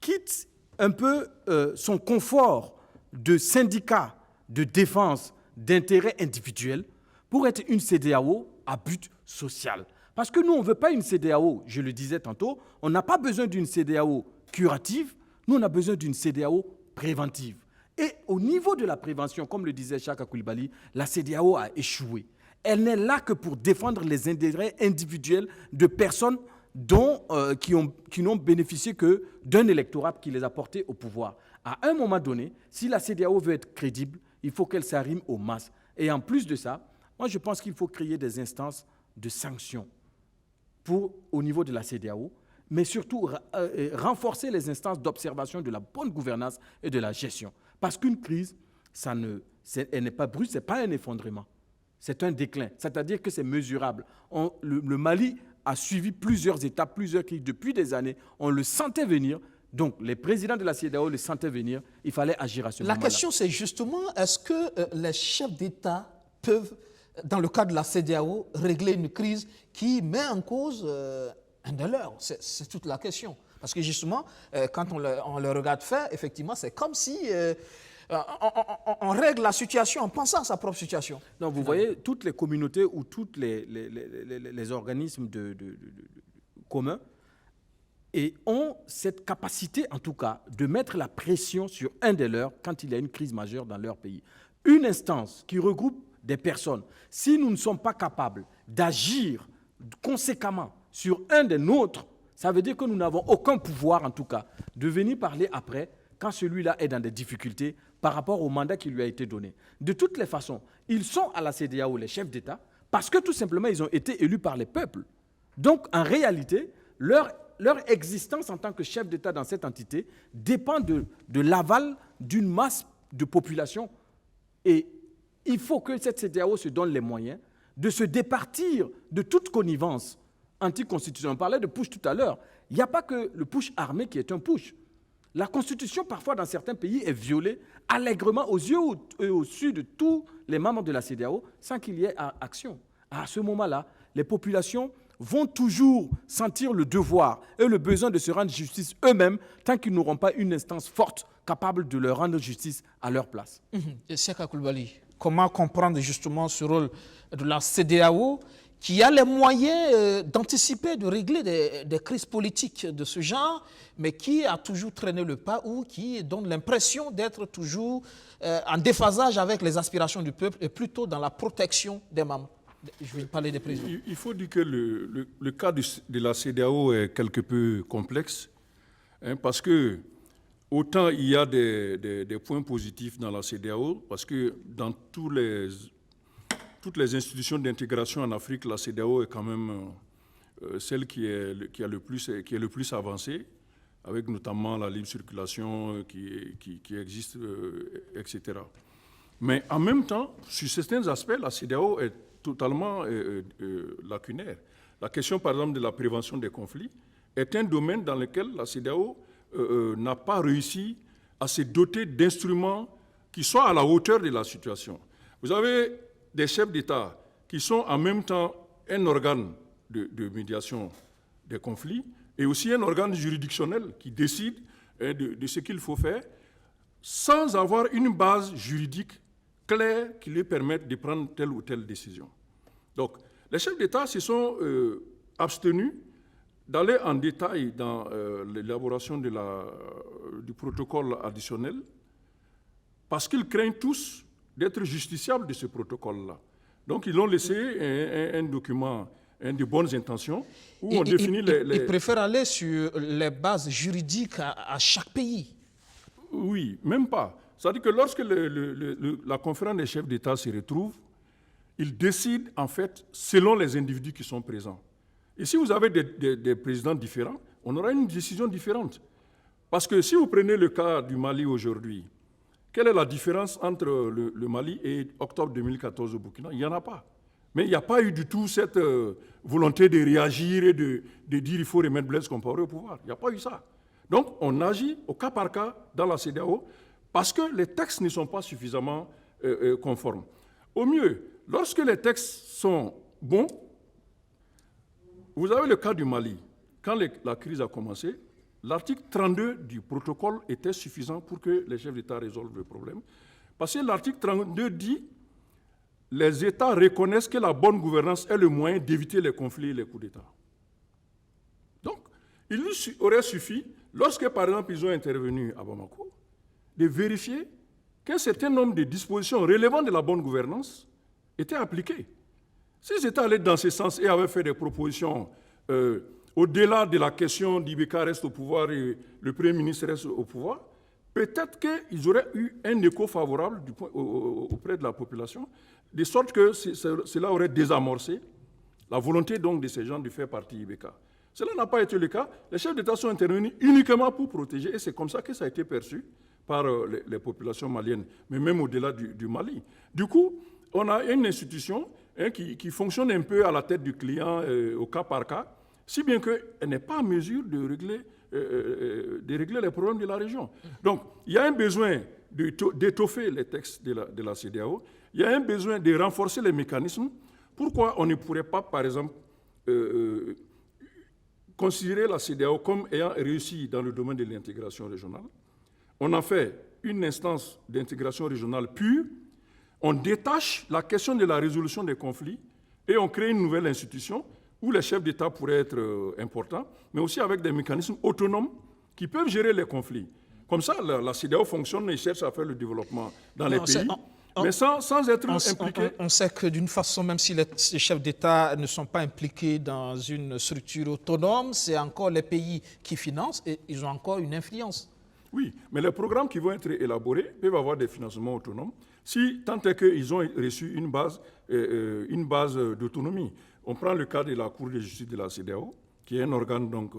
quitte un peu son confort de syndicat de défense d'intérêts individuels pour être une CEDEAO à but social. Parce que nous, on ne veut pas une CEDEAO, je le disais tantôt, on n'a pas besoin d'une CEDEAO curative, nous, on a besoin d'une CEDEAO préventive. Et au niveau de la prévention, comme le disait Chaka Coulibaly, la CEDEAO a échoué. Elle n'est là que pour défendre les intérêts individuels de personnes qui n'ont bénéficié que d'un électorat qui les a portés au pouvoir. À un moment donné, si la CEDEAO veut être crédible, il faut qu'elle s'arrime aux masses. Et en plus de ça, moi je pense qu'il faut créer des instances de sanctions au niveau de la CEDEAO, mais surtout renforcer les instances d'observation de la bonne gouvernance et de la gestion. Parce qu'une crise, elle n'est pas brusque, ce n'est pas un effondrement, c'est un déclin. C'est-à-dire que c'est mesurable. Le Mali a suivi plusieurs étapes, plusieurs crises depuis des années. On le sentait venir. Donc, les présidents de la CEDEAO le sentaient venir, il fallait agir à ce moment-là. La question, c'est justement, est-ce que les chefs d'État peuvent, dans le cas de la CEDEAO, régler une crise qui met en cause un de leurs? C'est toute la question. Parce que justement, quand on le regarde faire, effectivement, c'est comme si on règle la situation en pensant à sa propre situation. Donc, vous voyez, toutes les communautés ou tous les organismes communs et ont cette capacité, en tout cas, de mettre la pression sur un des leurs quand il y a une crise majeure dans leur pays. Une instance qui regroupe des personnes, si nous ne sommes pas capables d'agir conséquemment sur un des nôtres, ça veut dire que nous n'avons aucun pouvoir, en tout cas, de venir parler après quand celui-là est dans des difficultés par rapport au mandat qui lui a été donné. De toutes les façons, ils sont à la CEDEAO, les chefs d'État, parce que tout simplement, ils ont été élus par les peuples. Donc, en réalité, leur existence en tant que chef d'État dans cette entité dépend de l'aval d'une masse de population. Et il faut que cette CEDEAO se donne les moyens de se départir de toute connivence anticonstitutionnelle. On parlait de push tout à l'heure. Il n'y a pas que le push armé qui est un push. La Constitution, parfois, dans certains pays, est violée allègrement aux yeux et au su de tous les membres de la CEDEAO sans qu'il y ait action. À ce moment-là, les populations vont toujours sentir le devoir et le besoin de se rendre justice eux-mêmes tant qu'ils n'auront pas une instance forte capable de leur rendre justice à leur place. Chaka Coulibaly, comment comprendre justement ce rôle de la CEDEAO qui a les moyens d'anticiper, de régler des crises politiques de ce genre, mais qui a toujours traîné le pas ou qui donne l'impression d'être toujours en déphasage avec les aspirations du peuple et plutôt dans la protection des membres. Je vais parler des présidents. Il faut dire que le cas de la CEDEAO est quelque peu complexe, parce que autant il y a des points positifs dans la CEDEAO, parce que dans tous toutes les institutions d'intégration en Afrique, la CEDEAO est quand même celle qui est le plus avancée, avec notamment la libre circulation qui existe, etc. Mais en même temps, sur certains aspects, la CEDEAO est totalement lacunaire. La question, par exemple, de la prévention des conflits est un domaine dans lequel la CEDEAO n'a pas réussi à se doter d'instruments qui soient à la hauteur de la situation. Vous avez des chefs d'État qui sont en même temps un organe de médiation des conflits et aussi un organe juridictionnel qui décide de ce qu'il faut faire sans avoir une base juridique claire qui lui permette de prendre telle ou telle décision. Donc, les chefs d'État se sont abstenus d'aller en détail dans l'élaboration du protocole additionnel parce qu'ils craignent tous d'être justiciables de ce protocole-là. Donc, ils ont laissé un document de bonnes intentions où on définit les... Ils préfèrent aller sur les bases juridiques à chaque pays. Oui, même pas. C'est-à-dire que lorsque la conférence des chefs d'État se retrouve, ils décident en fait selon les individus qui sont présents. Et si vous avez des présidents différents, on aura une décision différente. Parce que si vous prenez le cas du Mali aujourd'hui, quelle est la différence entre le Mali et octobre 2014 au Burkina? Il n'y en a pas. Mais il n'y a pas eu du tout cette volonté de réagir et de dire il faut remettre Blaise Compaoré au pouvoir. Il n'y a pas eu ça. Donc on agit au cas par cas dans la CEDEAO parce que les textes ne sont pas suffisamment conformes. Au mieux, lorsque les textes sont bons, vous avez le cas du Mali. Quand la crise a commencé, l'article 32 du protocole était suffisant pour que les chefs d'État résolvent le problème. Parce que l'article 32 dit « Les États reconnaissent que la bonne gouvernance est le moyen d'éviter les conflits et les coups d'État ». Donc, il aurait suffi, lorsque par exemple ils ont intervenu à Bamako, de vérifier qu'un certain nombre de dispositions relevant de la bonne gouvernance étaient appliquées. S'ils étaient allés dans ce sens et avaient fait des propositions au-delà de la question d'Ibeka reste au pouvoir et le Premier ministre reste au pouvoir, peut-être qu'ils auraient eu un écho favorable auprès de la population, de sorte que cela aurait désamorcé la volonté donc de ces gens de faire partie d'Ibeka. Cela n'a pas été le cas. Les chefs d'État sont intervenus uniquement pour protéger et c'est comme ça que ça a été perçu par les populations maliennes, mais même au-delà du Mali. Du coup, on a une institution qui fonctionne un peu à la tête du client au cas par cas, si bien qu'elle n'est pas en mesure de régler les problèmes de la région. Donc, il y a un besoin d'étoffer les textes de la CEDEAO, il y a un besoin de renforcer les mécanismes. Pourquoi on ne pourrait pas, par exemple, considérer la CEDEAO comme ayant réussi dans le domaine de l'intégration régionale? On en fait une instance d'intégration régionale pure, on détache la question de la résolution des conflits et on crée une nouvelle institution où les chefs d'État pourraient être importants, mais aussi avec des mécanismes autonomes qui peuvent gérer les conflits. Comme ça, la CEDEAO fonctionne et cherche à faire le développement dans les pays, mais sans être impliqués. On sait que d'une façon, même si les chefs d'État ne sont pas impliqués dans une structure autonome, c'est encore les pays qui financent et ils ont encore une influence. Oui, mais les programmes qui vont être élaborés peuvent avoir des financements autonomes, si tant est qu'ils ont reçu une base d'autonomie. On prend le cas de la Cour de justice de la CEDEAO, qui est un organe donc,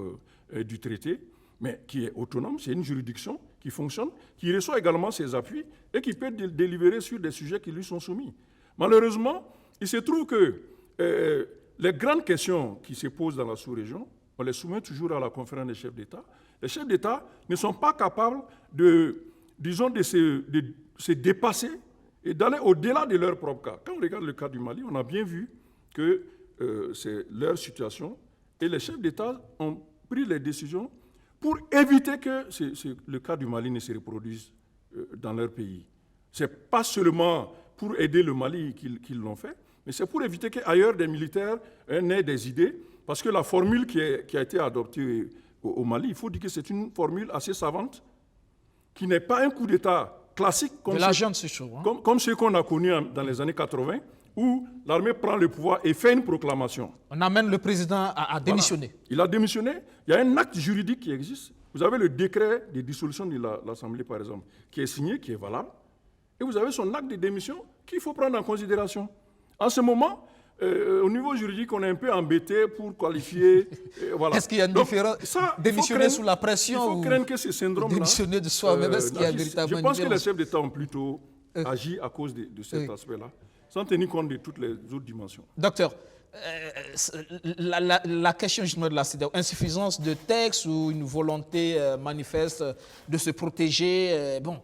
du traité, mais qui est autonome, c'est une juridiction qui fonctionne, qui reçoit également ses appuis et qui peut délibérer sur des sujets qui lui sont soumis. Malheureusement, il se trouve que les grandes questions qui se posent dans la sous-région, on les soumet toujours à la conférence des chefs d'État. Les chefs d'État ne sont pas capables de se dépasser et d'aller au-delà de leur propre cas. Quand on regarde le cas du Mali, on a bien vu que c'est leur situation et les chefs d'État ont pris les décisions pour éviter que le cas du Mali ne se reproduise dans leur pays. Ce n'est pas seulement pour aider le Mali qu'ils l'ont fait, mais c'est pour éviter qu'ailleurs des militaires n'aient des idées, parce que la formule qui a été adoptée au Mali, il faut dire que c'est une formule assez savante, qui n'est pas un coup d'État classique comme ce qu'on a connu dans les années 80, où l'armée prend le pouvoir et fait une proclamation. On amène le président à démissionner. Voilà. Il a démissionné. Il y a un acte juridique qui existe. Vous avez le décret de dissolution de l'Assemblée, par exemple, qui est signé, qui est valable. Et vous avez son acte de démission qu'il faut prendre en considération. En ce moment, au niveau juridique, on est un peu embêté pour qualifier. Voilà. Est-ce qu'il y a une différence? Démissionner sous la pression il faut craindre que ce syndrome-là. Démissionner de soi-même, est-ce qu'il y a véritablement Je pense que les chefs d'État ont plutôt agi à cause de cet aspect-là, sans tenir compte de toutes les autres dimensions. Docteur, la question justement de la CEDEAO, insuffisance de texte ou une volonté manifeste de se protéger, bon.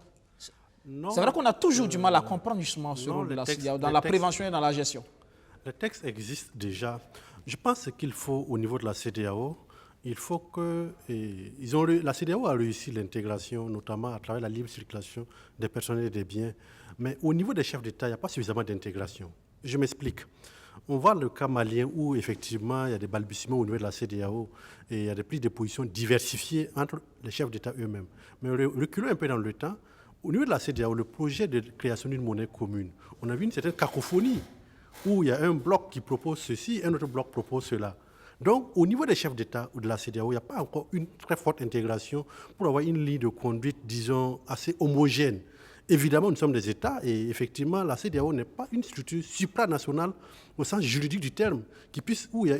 C'est vrai qu'on a toujours du mal à comprendre justement ce rôle de la CEDEAO dans la prévention et dans la gestion. Le texte existe déjà. Je pense qu'il faut, au niveau de la CEDEAO, il faut que... la CEDEAO a réussi l'intégration, notamment à travers la libre circulation des personnes et des biens. Mais au niveau des chefs d'État, il n'y a pas suffisamment d'intégration. Je m'explique. On voit le cas malien où, effectivement, il y a des balbutiements au niveau de la CEDEAO et il y a des prises de position diversifiées entre les chefs d'État eux-mêmes. Mais reculons un peu dans le temps. Au niveau de la CEDEAO, le projet de création d'une monnaie commune, on a vu une certaine cacophonie où il y a un bloc qui propose ceci, un autre bloc propose cela. Donc, au niveau des chefs d'État ou de la CEDEAO, il n'y a pas encore une très forte intégration pour avoir une ligne de conduite, disons, assez homogène. Évidemment, nous sommes des États et effectivement, la CEDEAO n'est pas une structure supranationale au sens juridique du terme, où il y a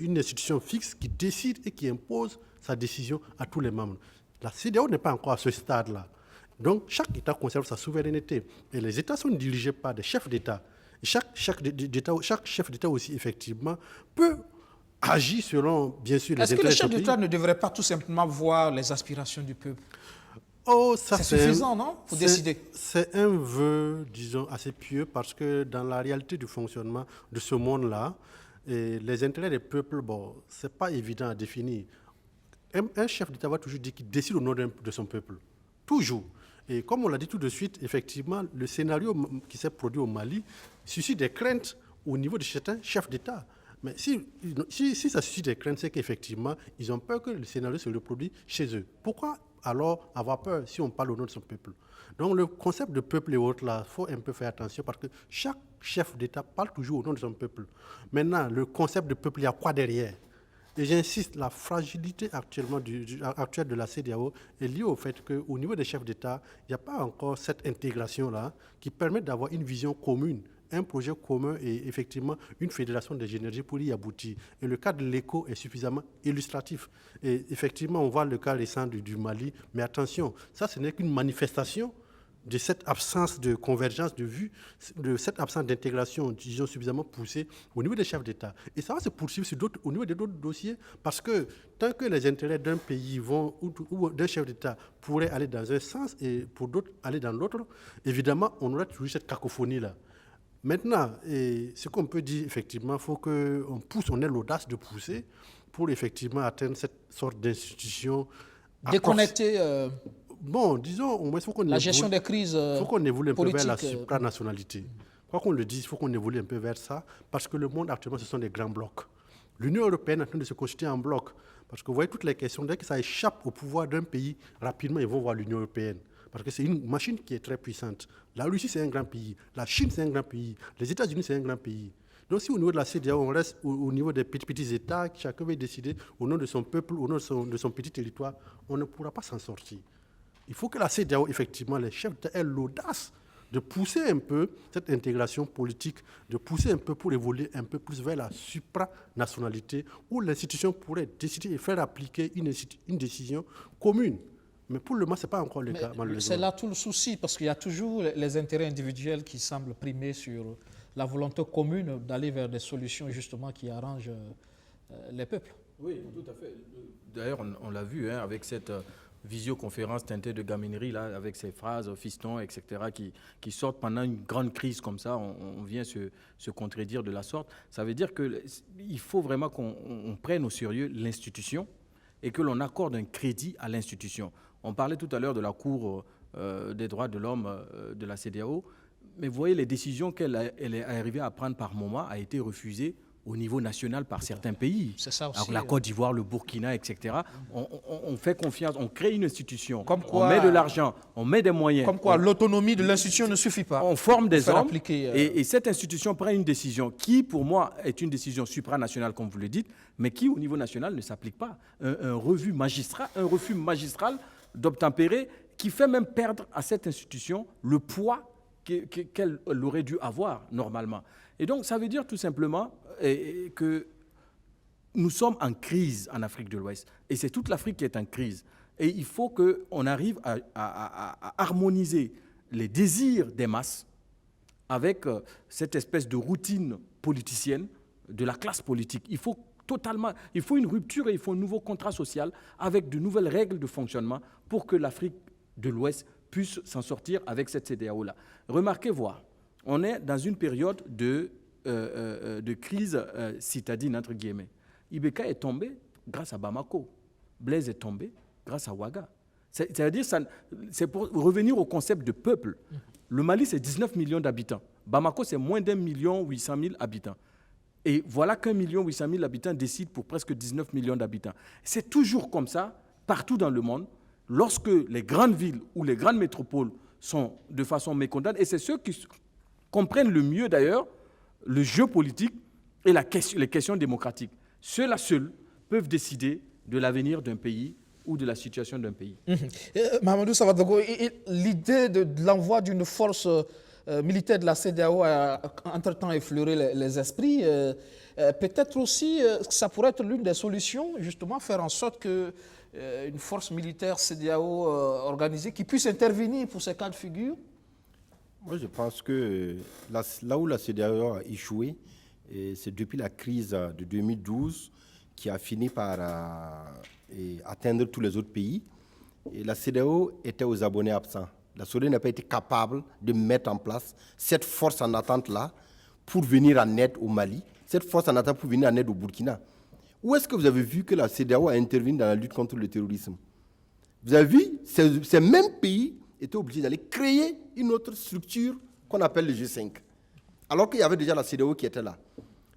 une institution fixe qui décide et qui impose sa décision à tous les membres. La CEDEAO n'est pas encore à ce stade-là. Donc, chaque État conserve sa souveraineté. Et les États sont dirigés par des chefs d'État. Chaque chef d'État aussi, effectivement, peut agir selon, bien sûr, les intérêts. Est-ce que le chef d'État ne devrait pas tout simplement voir les aspirations du peuple? C'est suffisant, non, pour décider? C'est un vœu, disons, assez pieux, parce que dans la réalité du fonctionnement de ce monde-là, les intérêts des peuples, bon, ce n'est pas évident à définir. Un chef d'État va toujours dire qu'il décide au nom de son peuple. Toujours. Et comme on l'a dit tout de suite, effectivement, le scénario qui s'est produit au Mali suscite des craintes au niveau de certains chefs d'État. Mais si ça suscite des craintes, c'est qu'effectivement, ils ont peur que le scénario se reproduise chez eux. Pourquoi alors avoir peur si on parle au nom de son peuple? Donc le concept de peuple et autres, là, il faut un peu faire attention parce que chaque chef d'État parle toujours au nom de son peuple. Maintenant, le concept de peuple, il y a quoi derrière? Et j'insiste, la fragilité actuelle de la CEDEAO est liée au fait qu'au niveau des chefs d'État, il n'y a pas encore cette intégration-là qui permet d'avoir une vision commune, un projet commun et effectivement une fédération des énergies pour y aboutir. Et le cas de l'ECO est suffisamment illustratif. Et effectivement, on voit le cas récent du Mali, mais attention, ça ce n'est qu'une manifestation de cette absence de convergence de vues, de cette absence d'intégration, disons, suffisamment poussée au niveau des chefs d'État. Et ça va se poursuivre au niveau d'autres dossiers, parce que tant que les intérêts d'un pays ou d'un chef d'État pourraient aller dans un sens et pour d'autres aller dans l'autre, évidemment, on aura toujours cette cacophonie-là. Maintenant, ce qu'on peut dire, effectivement, il faut qu'on pousse, on ait l'audace de pousser pour effectivement atteindre cette sorte d'institution déconnectée. Bon, disons, au moins, il faut qu'on la gestion des crises politiques. Il faut qu'on évolue un peu vers la supranationalité. Quoi qu'on le dise, il faut qu'on évolue un peu vers ça, parce que le monde actuellement, ce sont des grands blocs. L'Union européenne est en train de se constituer en bloc, parce que vous voyez toutes les questions, dès que ça échappe au pouvoir d'un pays, rapidement, ils vont voir l'Union européenne. Parce que c'est une machine qui est très puissante. La Russie, c'est un grand pays. La Chine, c'est un grand pays. Les États-Unis, c'est un grand pays. Donc si au niveau de la CEDEAO, on reste au niveau des petits États, chacun va décider au nom de son peuple, au nom de son petit territoire, on ne pourra pas s'en sortir. Il faut que la CEDEAO, effectivement, les chefs d'État aient l'audace de pousser un peu cette intégration politique, de pousser un peu pour évoluer un peu plus vers la supranationalité, où l'institution pourrait décider et faire appliquer une décision commune. Mais pour le moment, ce n'est pas encore le cas, malheureusement. C'est là tout le souci, parce qu'il y a toujours les intérêts individuels qui semblent primer sur la volonté commune d'aller vers des solutions justement qui arrangent les peuples. Oui, tout à fait. D'ailleurs, on l'a vu avec cette visioconférence teintée de gaminerie, là, avec ces phrases fiston, etc., qui sortent pendant une grande crise comme ça, on vient se contredire de la sorte. Ça veut dire qu'il faut vraiment qu'on prenne au sérieux l'institution et que l'on accorde un crédit à l'institution. On parlait tout à l'heure de la Cour des droits de l'homme de la CEDEAO, mais vous voyez, les décisions qu'elle est arrivée à prendre par moment a été refusées au niveau national par certains pays. C'est ça aussi. Alors, la Côte d'Ivoire, le Burkina, etc. On fait confiance, on crée une institution, quoi, on met de l'argent, on met des moyens. Comme quoi, l'autonomie de l'institution ne suffit pas. On forme des hommes et cette institution prend une décision qui, pour moi, est une décision supranationale, comme vous le dites, mais qui, au niveau national, ne s'applique pas. Un refus magistral d'obtempérer qui fait même perdre à cette institution le poids qu'elle aurait dû avoir normalement. Et donc, ça veut dire tout simplement que nous sommes en crise en Afrique de l'Ouest. Et c'est toute l'Afrique qui est en crise. Et il faut qu'on arrive à harmoniser les désirs des masses avec cette espèce de routine politicienne de la classe politique. Il faut une rupture et il faut un nouveau contrat social avec de nouvelles règles de fonctionnement pour que l'Afrique de l'Ouest puisse s'en sortir avec cette CEDEAO-là. Remarquez voir, on est dans une période de crise citadine, entre guillemets. Ibeka est tombé grâce à Bamako. Blaise est tombé grâce à Ouaga. C'est-à-dire, c'est pour revenir au concept de peuple. Le Mali, c'est 19 millions d'habitants. Bamako, c'est moins d'1 800 000 habitants. Et voilà qu'1 800 000 habitants décident pour presque 19 millions d'habitants. C'est toujours comme ça, partout dans le monde, lorsque les grandes villes ou les grandes métropoles sont de façon mécontente, et c'est ceux qui comprennent le mieux d'ailleurs le jeu politique et les questions démocratiques. Ceux-là seuls peuvent décider de l'avenir d'un pays ou de la situation d'un pays. Mahamadou Savadogo, l'idée de l'envoi d'une force militaire de la CEDEAO a entre-temps effleuré les esprits. Peut-être aussi que ça pourrait être l'une des solutions, justement, faire en sorte qu'une force militaire CEDEAO organisée qui puisse intervenir pour ces cas de figure. Moi, je pense que là où la CEDEAO a échoué, c'est depuis la crise de 2012 qui a fini par atteindre tous les autres pays. Et la CEDEAO était aux abonnés absents. La CEDEAO n'a pas été capable de mettre en place cette force en attente-là pour venir en aide au Mali, cette force en attente pour venir en aide au Burkina. Où est-ce que vous avez vu que la CEDEAO a intervenu dans la lutte contre le terrorisme? Vous avez vu, ces mêmes pays étaient obligés d'aller créer une autre structure qu'on appelle le G5, alors qu'il y avait déjà la CEDEAO qui était là.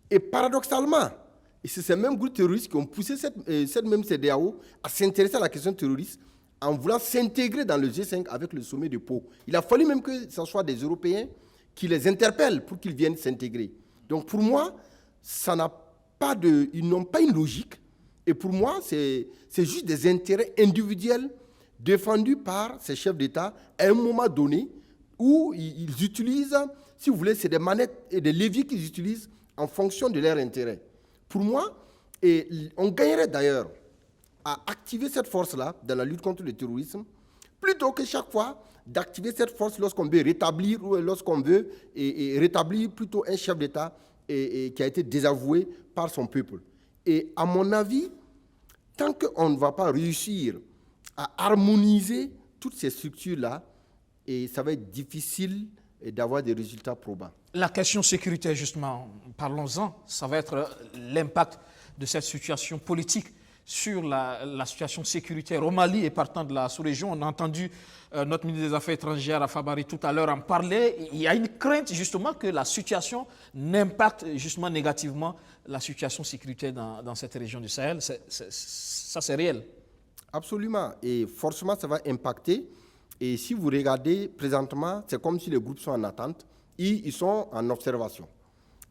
Et paradoxalement, c'est ces mêmes groupes terroristes qui ont poussé cette même CEDEAO à s'intéresser à la question terroriste en voulant s'intégrer dans le G5 avec le sommet de Pau. Il a fallu même que ce soit des Européens qui les interpellent pour qu'ils viennent s'intégrer. Donc pour moi, ils n'ont pas une logique. Et pour moi, c'est juste des intérêts individuels défendus par ces chefs d'État à un moment donné où ils utilisent, si vous voulez, c'est des manettes et des leviers qu'ils utilisent en fonction de leurs intérêts. Pour moi, on gagnerait d'ailleurs à activer cette force-là dans la lutte contre le terrorisme, plutôt que chaque fois d'activer cette force lorsqu'on veut rétablir ou lorsqu'on veut rétablir plutôt un chef d'État qui a été désavoué par son peuple. Et à mon avis, tant qu'on ne va pas réussir à harmoniser toutes ces structures-là, ça va être difficile d'avoir des résultats probants. La question sécuritaire, justement, parlons-en, ça va être l'impact de cette situation politique sur la situation sécuritaire au Mali et partant de la sous-région. On a entendu notre ministre des Affaires étrangères, Afabari, tout à l'heure en parler. Il y a une crainte, justement, que la situation n'impacte justement négativement la situation sécuritaire dans cette région du Sahel. Ça, c'est réel. Absolument. Et forcément, ça va impacter. Et si vous regardez présentement, c'est comme si les groupes sont en attente. Ils sont en observation.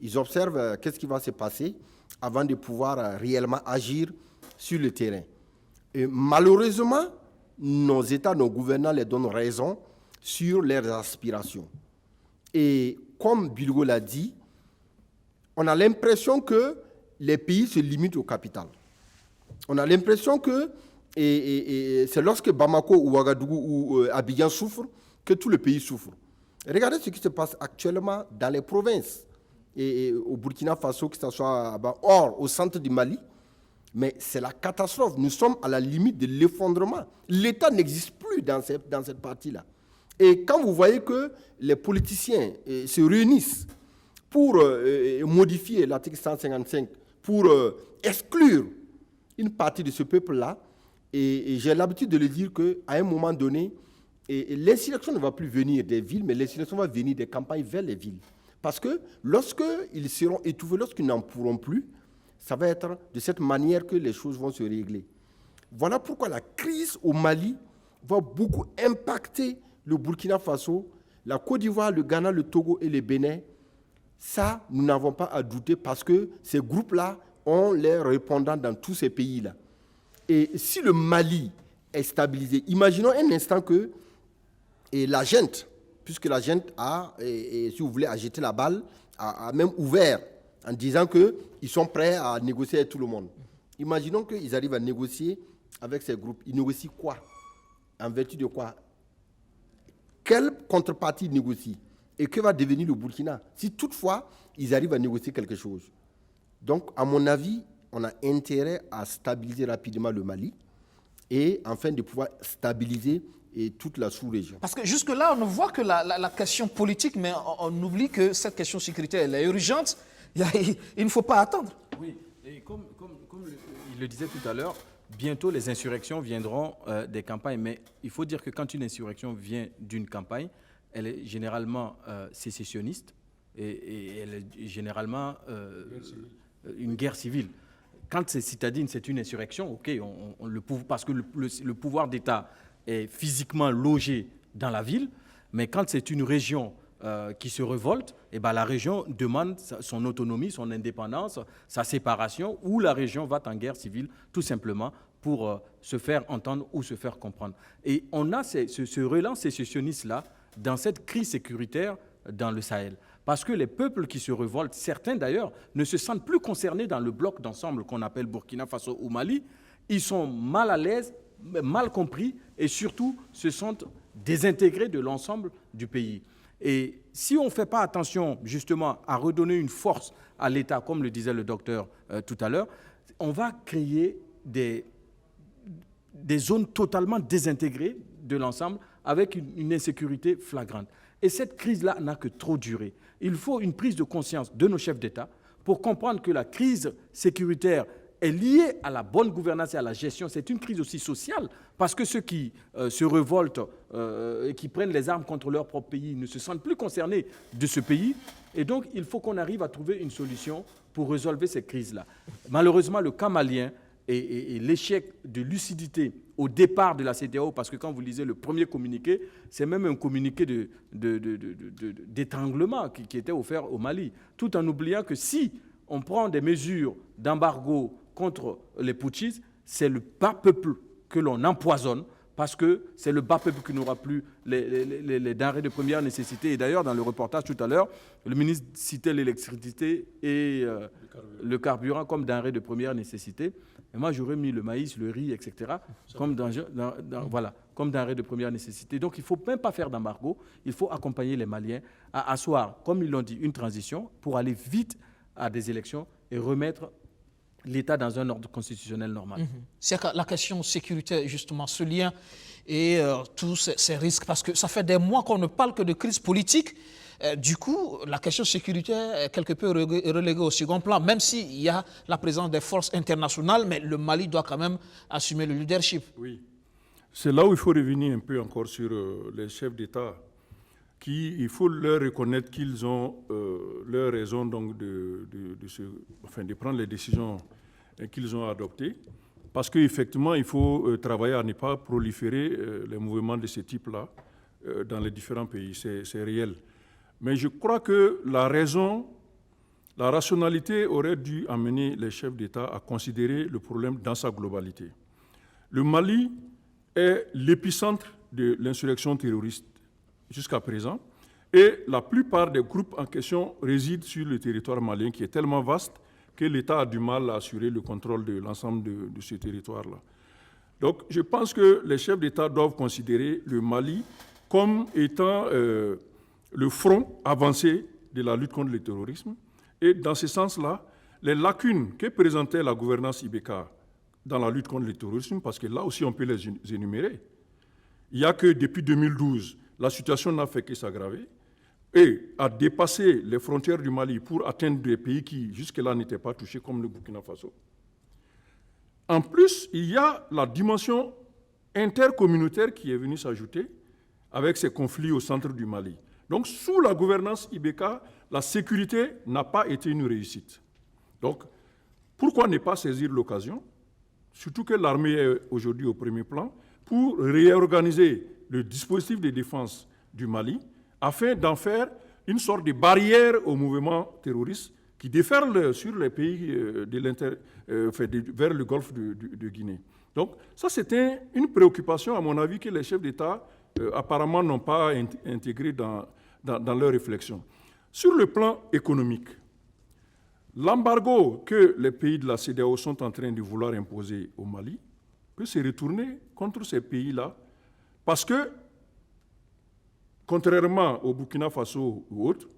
Ils observent qu'est-ce qui va se passer avant de pouvoir réellement agir sur le terrain. Et malheureusement, nos États, nos gouvernants les donnent raison sur leurs aspirations. Et comme Bilgo l'a dit, on a l'impression que les pays se limitent au capital. On a l'impression que c'est lorsque Bamako ou Ouagadougou ou Abidjan souffrent que tout le pays souffre. Regardez ce qui se passe actuellement dans les provinces, et au Burkina Faso, que ce soit au centre du Mali, mais c'est la catastrophe. Nous sommes à la limite de l'effondrement. L'État n'existe plus dans cette partie-là. Et quand vous voyez que les politiciens se réunissent pour modifier l'article 155, pour exclure une partie de ce peuple-là, et j'ai l'habitude de le dire qu'à un moment donné, l'insurrection ne va plus venir des villes, mais l'insurrection va venir des campagnes vers les villes. Parce que lorsqu'ils seront étouffés, lorsqu'ils n'en pourront plus, ça va être de cette manière que les choses vont se régler. Voilà pourquoi la crise au Mali va beaucoup impacter le Burkina Faso, la Côte d'Ivoire, le Ghana, le Togo et le Bénin. Ça, nous n'avons pas à douter parce que ces groupes-là ont leurs répondants dans tous ces pays-là. Et si le Mali est stabilisé, imaginons un instant que la junte, puisque la gente a, si vous voulez, a jeté la balle, a même ouvert en disant qu'ils sont prêts à négocier avec tout le monde. Imaginons qu'ils arrivent à négocier avec ces groupes. Ils négocient quoi? En vertu de quoi? Quelle contrepartie ils négocient? Et que va devenir le Burkina si toutefois ils arrivent à négocier quelque chose? Donc, à mon avis, on a intérêt à stabiliser rapidement le Mali et enfin de pouvoir stabiliser toute la sous-région. Parce que jusque-là, on voit que la question politique, mais on oublie que cette question sécuritaire, elle est urgente. Il ne faut pas attendre. Oui, et comme il le disait tout à l'heure, bientôt les insurrections viendront des campagnes. Mais il faut dire que quand une insurrection vient d'une campagne, elle est généralement sécessionniste et elle est généralement une guerre civile. Quand c'est citadine, c'est une insurrection, ok, parce que le pouvoir d'État est physiquement logé dans la ville, mais quand c'est une région qui se révolte, eh ben la région demande son autonomie, son indépendance, sa séparation, ou la région va en guerre civile, tout simplement, pour se faire entendre ou se faire comprendre. Et on a ce relent sécessionniste-là dans cette crise sécuritaire dans le Sahel. Parce que les peuples qui se révoltent, certains d'ailleurs, ne se sentent plus concernés dans le bloc d'ensemble qu'on appelle Burkina Faso ou Mali. Ils sont mal à l'aise, mal compris et surtout se sentent désintégrés de l'ensemble du pays. Et si on ne fait pas attention justement à redonner une force à l'État, comme le disait le docteur tout à l'heure, on va créer des zones totalement désintégrées de l'ensemble avec une insécurité flagrante. Et cette crise-là n'a que trop duré. Il faut une prise de conscience de nos chefs d'État pour comprendre que la crise sécuritaire est liée à la bonne gouvernance et à la gestion. C'est une crise aussi sociale, parce que ceux qui se révoltent et qui prennent les armes contre leur propre pays ne se sentent plus concernés de ce pays. Et donc, il faut qu'on arrive à trouver une solution pour résolver cette crise-là. Malheureusement, le cas malien et l'échec de lucidité au départ de la CEDEAO, parce que quand vous lisez le premier communiqué, c'est même un communiqué d'étranglement qui était offert au Mali, tout en oubliant que si on prend des mesures d'embargo contre les putschistes, c'est le bas peuple que l'on empoisonne, parce que c'est le bas peuple qui n'aura plus les denrées de première nécessité. Et d'ailleurs, dans le reportage tout à l'heure, le ministre citait l'électricité et le carburant comme denrées de première nécessité. Et moi, j'aurais mis le maïs, le riz, etc., comme denrées de première nécessité. Donc, il ne faut même pas faire d'embargo. Il faut accompagner les Maliens à asseoir, comme ils l'ont dit, une transition pour aller vite à des élections et remettre l'État dans un ordre constitutionnel normal. C'est la question sécuritaire, justement, ce lien et tous ces risques, parce que ça fait des mois qu'on ne parle que de crise politique. Du coup, la question sécuritaire est quelque peu reléguée au second plan, même s'il y a la présence des forces internationales, mais le Mali doit quand même assumer le leadership. Oui. C'est là où il faut revenir un peu encore sur les chefs d'État, il faut leur reconnaître qu'ils ont leur raison donc de prendre les décisions qu'ils ont adoptées, parce qu'effectivement, il faut travailler à ne pas proliférer les mouvements de ce type-là dans les différents pays, c'est réel. Mais je crois que la rationalité aurait dû amener les chefs d'État à considérer le problème dans sa globalité. Le Mali est l'épicentre de l'insurrection terroriste jusqu'à présent, et la plupart des groupes en question résident sur le territoire malien qui est tellement vaste que l'État a du mal à assurer le contrôle de l'ensemble de ce territoire-là. Donc je pense que les chefs d'État doivent considérer le Mali comme étant le front avancé de la lutte contre le terrorisme. Et dans ce sens-là, les lacunes que présentait la gouvernance IBK dans la lutte contre le terrorisme, parce que là aussi on peut les énumérer, il n'y a que depuis 2012, la situation n'a fait que s'aggraver et a dépassé les frontières du Mali pour atteindre des pays qui jusque-là n'étaient pas touchés, comme le Burkina Faso. En plus, il y a la dimension intercommunautaire qui est venue s'ajouter avec ces conflits au centre du Mali. Donc, sous la gouvernance IBK, la sécurité n'a pas été une réussite. Donc, pourquoi ne pas saisir l'occasion, surtout que l'armée est aujourd'hui au premier plan, pour réorganiser le dispositif de défense du Mali, afin d'en faire une sorte de barrière au mouvement terroriste qui déferle sur les pays vers le golfe de Guinée. Donc, ça, c'était une préoccupation, à mon avis, que les chefs d'État apparemment n'ont pas intégré dans leur réflexion. Sur le plan économique, l'embargo que les pays de la CEDEAO sont en train de vouloir imposer au Mali peut se retourner contre ces pays-là parce que, contrairement au Burkina Faso ou autres,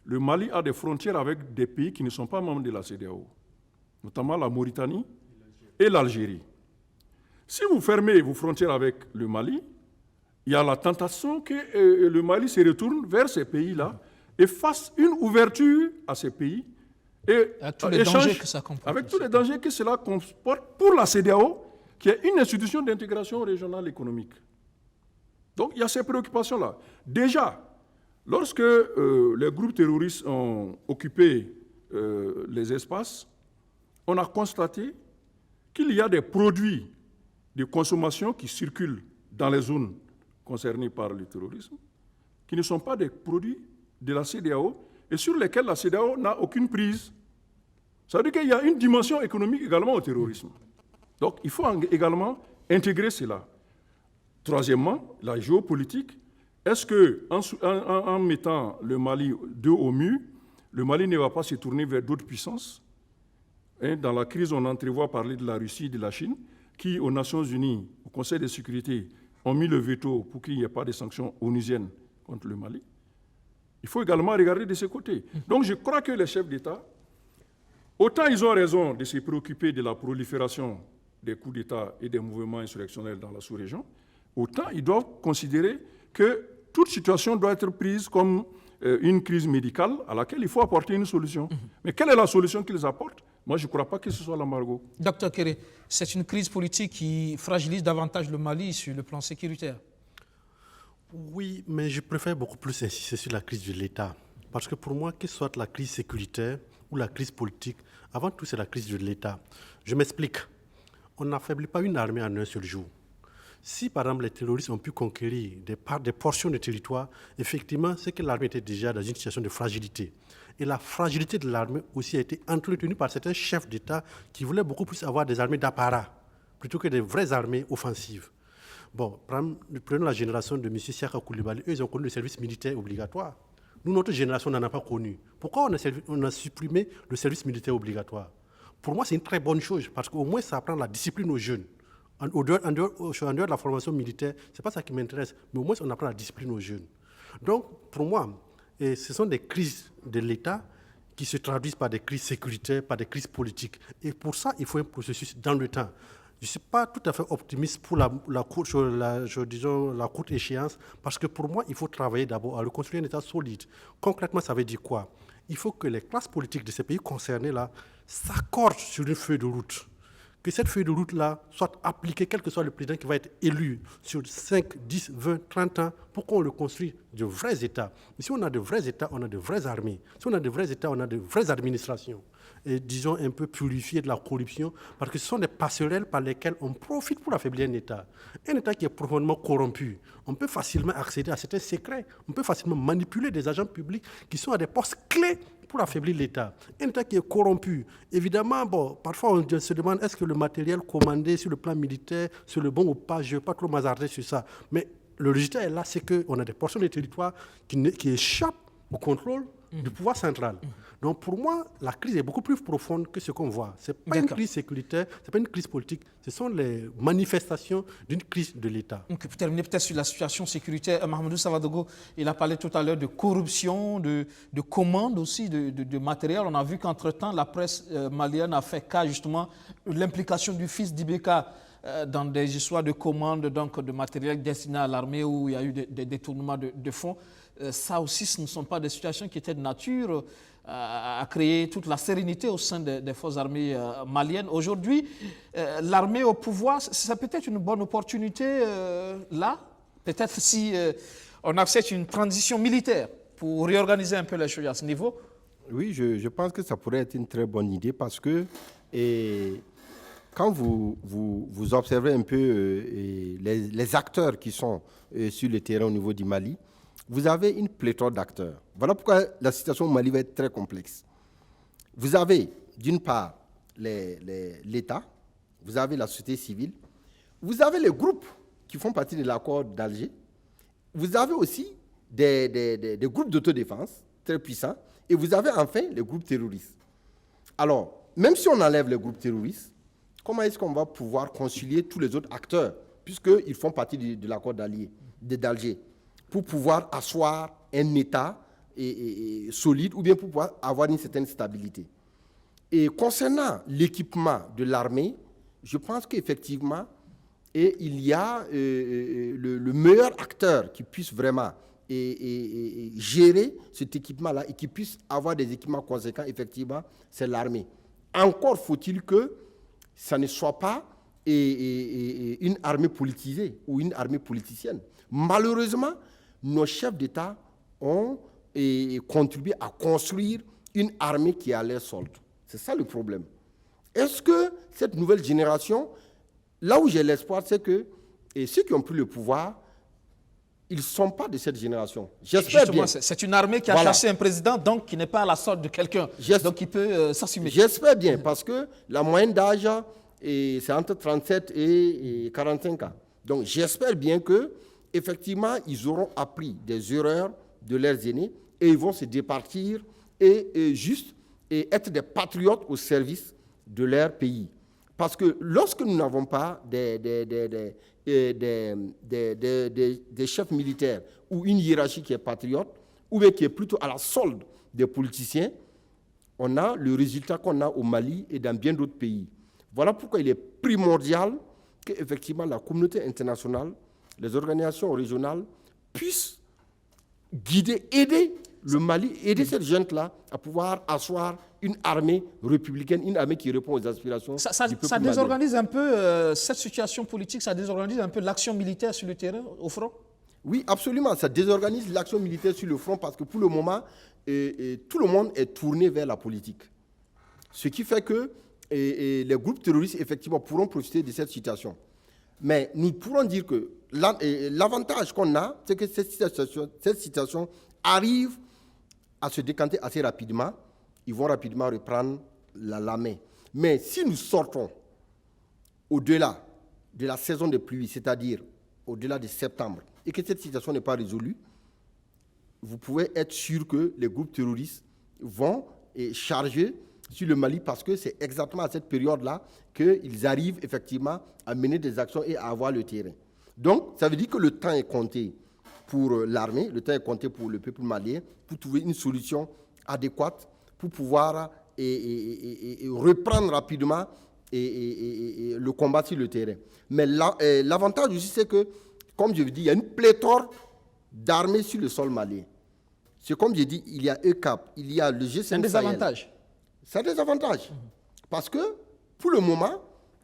le Mali a des frontières avec des pays qui ne sont pas membres de la CEDEAO, notamment la Mauritanie et l'Algérie. Si vous fermez vos frontières avec le Mali, il y a la tentation que le Mali se retourne vers ces pays-là et fasse une ouverture à ces pays et avec tous les dangers que ça comporte. Avec tous les dangers que cela comporte pour la CEDEAO, qui est une institution d'intégration régionale économique. Donc il y a ces préoccupations-là. Déjà, lorsque les groupes terroristes ont occupé les espaces, on a constaté qu'il y a des produits de consommation qui circulent dans les zones concernées par le terrorisme, qui ne sont pas des produits de la CEDEAO et sur lesquels la CEDEAO n'a aucune prise. Ça veut dire qu'il y a une dimension économique également au terrorisme. Donc il faut également intégrer cela. Troisièmement, la géopolitique. Est-ce qu'en mettant le Mali dos au mur, le Mali ne va pas se tourner vers d'autres puissances? Dans la crise, on entrevoit parler de la Russie et de la Chine, qui, aux Nations Unies, au Conseil de sécurité, ont mis le veto pour qu'il n'y ait pas de sanctions onusiennes contre le Mali. Il faut également regarder de ce côté. Donc je crois que les chefs d'État, autant ils ont raison de se préoccuper de la prolifération des coups d'État et des mouvements insurrectionnels dans la sous-région, autant ils doivent considérer que toute situation doit être prise comme une crise médicale à laquelle il faut apporter une solution. Mais quelle est la solution qu'ils apportent? Moi, je ne crois pas que ce soit l'embargo. Docteur Kéré, c'est une crise politique qui fragilise davantage le Mali sur le plan sécuritaire. Oui, mais je préfère beaucoup plus insister sur la crise de l'État. Parce que pour moi, que ce soit la crise sécuritaire ou la crise politique, avant tout, c'est la crise de l'État. Je m'explique. On n'affaiblit pas une armée en un seul jour. Si, par exemple, les terroristes ont pu conquérir des portions de territoire, effectivement, c'est que l'armée était déjà dans une situation de fragilité. Et la fragilité de l'armée aussi a été entretenue par certains chefs d'État qui voulaient beaucoup plus avoir des armées d'apparat plutôt que des vraies armées offensives. Bon, prenons la génération de M. Siaka Koulibaly. Eux, ils ont connu le service militaire obligatoire. Nous, notre génération n'en a pas connu. Pourquoi on a supprimé le service militaire obligatoire? Pour moi, c'est une très bonne chose parce qu'au moins, ça apprend la discipline aux jeunes. En dehors de la formation militaire, ce n'est pas ça qui m'intéresse, mais au moins, on apprend la discipline aux jeunes. Donc, pour moi, ce sont des crises de l'État qui se traduisent par des crises sécuritaires, par des crises politiques. Et pour ça, il faut un processus dans le temps. Je ne suis pas tout à fait optimiste pour la courte échéance, parce que pour moi, il faut travailler d'abord à reconstruire un État solide. Concrètement, ça veut dire quoi? Il faut que les classes politiques de ces pays concernés-là s'accordent sur une feuille de route. Que cette feuille de route-là soit appliquée, quel que soit le président qui va être élu, sur 5, 10, 20, 30 ans, pour qu'on le construise de vrais États. Mais si on a de vrais États, on a de vraies armées. Si on a de vrais États, on a de vraies administrations. Et disons un peu purifiées de la corruption, parce que ce sont des passerelles par lesquelles on profite pour affaiblir un État. Un État qui est profondément corrompu, on peut facilement accéder à certains secrets, on peut facilement manipuler des agents publics qui sont à des postes clés pour affaiblir l'État. Un État qui est corrompu, évidemment, bon, parfois on se demande est-ce que le matériel commandé sur le plan militaire, c'est le bon ou pas, je ne vais pas trop m'hasarder sur ça. Mais le résultat est là, c'est qu'on a des portions des territoires qui échappent au contrôle du pouvoir central. Donc pour moi, la crise est beaucoup plus profonde que ce qu'on voit. Ce n'est pas une crise sécuritaire, ce n'est pas une crise politique, ce sont les manifestations d'une crise de l'État. Donc, pour terminer peut-être sur la situation sécuritaire, Mahamadou Savadogo, il a parlé tout à l'heure de corruption, de commandes aussi, de matériel. On a vu qu'entre-temps, la presse malienne a fait cas justement de l'implication du fils d'Ibeka dans des histoires de commandes donc, de matériel destiné à l'armée où il y a eu des détournements de fonds. Ça aussi, ce ne sont pas des situations qui étaient de nature à créer toute la sérénité au sein des forces armées maliennes. Aujourd'hui, l'armée au pouvoir, ça peut être une bonne opportunité là, peut-être si on accepte une transition militaire pour réorganiser un peu les choses à ce niveau. Oui, je pense que ça pourrait être une très bonne idée parce que quand vous observez un peu les acteurs qui sont sur le terrain au niveau du Mali, vous avez une pléthore d'acteurs. Voilà pourquoi la situation au Mali va être très complexe. Vous avez, d'une part, l'État, vous avez la société civile, vous avez les groupes qui font partie de l'accord d'Alger, vous avez aussi des groupes d'autodéfense très puissants, et vous avez enfin les groupes terroristes. Alors, même si on enlève les groupes terroristes, comment est-ce qu'on va pouvoir concilier tous les autres acteurs, puisqu'ils font partie de l'accord d'Alger, pour pouvoir asseoir un État solide, ou bien pour pouvoir avoir une certaine stabilité. Et concernant l'équipement de l'armée, je pense qu'effectivement, il y a le meilleur acteur qui puisse vraiment gérer cet équipement-là et qui puisse avoir des équipements conséquents, effectivement, c'est l'armée. Encore faut-il que ça ne soit pas une armée politisée ou une armée politicienne. Malheureusement, nos chefs d'État ont contribué à construire une armée qui est à leur solde. C'est ça le problème. Est-ce que cette nouvelle génération, là où j'ai l'espoir, c'est que ceux qui ont pris le pouvoir, ils ne sont pas de cette génération. J'espère bien. C'est une armée qui a chassé un président, donc qui n'est pas à la solde de quelqu'un, donc qui peut s'assumer. J'espère bien, parce que la moyenne d'âge, c'est entre 37 et 45 ans. Donc j'espère bien qu'effectivement, ils auront appris des erreurs de leurs aînés et ils vont se départir et être des patriotes au service de leur pays. Parce que lorsque nous n'avons pas des chefs militaires ou une hiérarchie qui est patriote, ou bien qui est plutôt à la solde des politiciens, on a le résultat qu'on a au Mali et dans bien d'autres pays. Voilà pourquoi il est primordial qu'effectivement la communauté internationale, les organisations régionales puissent guider, aider le Mali, aider cette junte-là à pouvoir asseoir une armée républicaine, une armée qui répond aux aspirations du peuple ça désorganise un peu cette situation politique, ça désorganise un peu l'action militaire sur le terrain, au front? Oui, absolument. Ça désorganise l'action militaire sur le front parce que pour le moment, tout le monde est tourné vers la politique. Ce qui fait que les groupes terroristes, effectivement, pourront profiter de cette situation. Mais nous pourrons dire que l'avantage qu'on a, c'est que cette situation arrive à se décanter assez rapidement. Ils vont rapidement reprendre la main. Mais si nous sortons au-delà de la saison des pluies, c'est-à-dire au-delà de septembre, et que cette situation n'est pas résolue, vous pouvez être sûr que les groupes terroristes vont charger sur le Mali parce que c'est exactement à cette période-là qu'ils arrivent effectivement à mener des actions et à avoir le terrain. Donc, ça veut dire que le temps est compté pour l'armée, le temps est compté pour le peuple malien, pour trouver une solution adéquate pour pouvoir reprendre rapidement le combat sur le terrain. Mais l'avantage aussi, c'est que, comme je vous dis, il y a une pléthore d'armées sur le sol malien. C'est comme je dis, il y a ECAP, il y a le G5 Sahel. C'est un désavantage. C'est un désavantage. Parce que, pour le moment,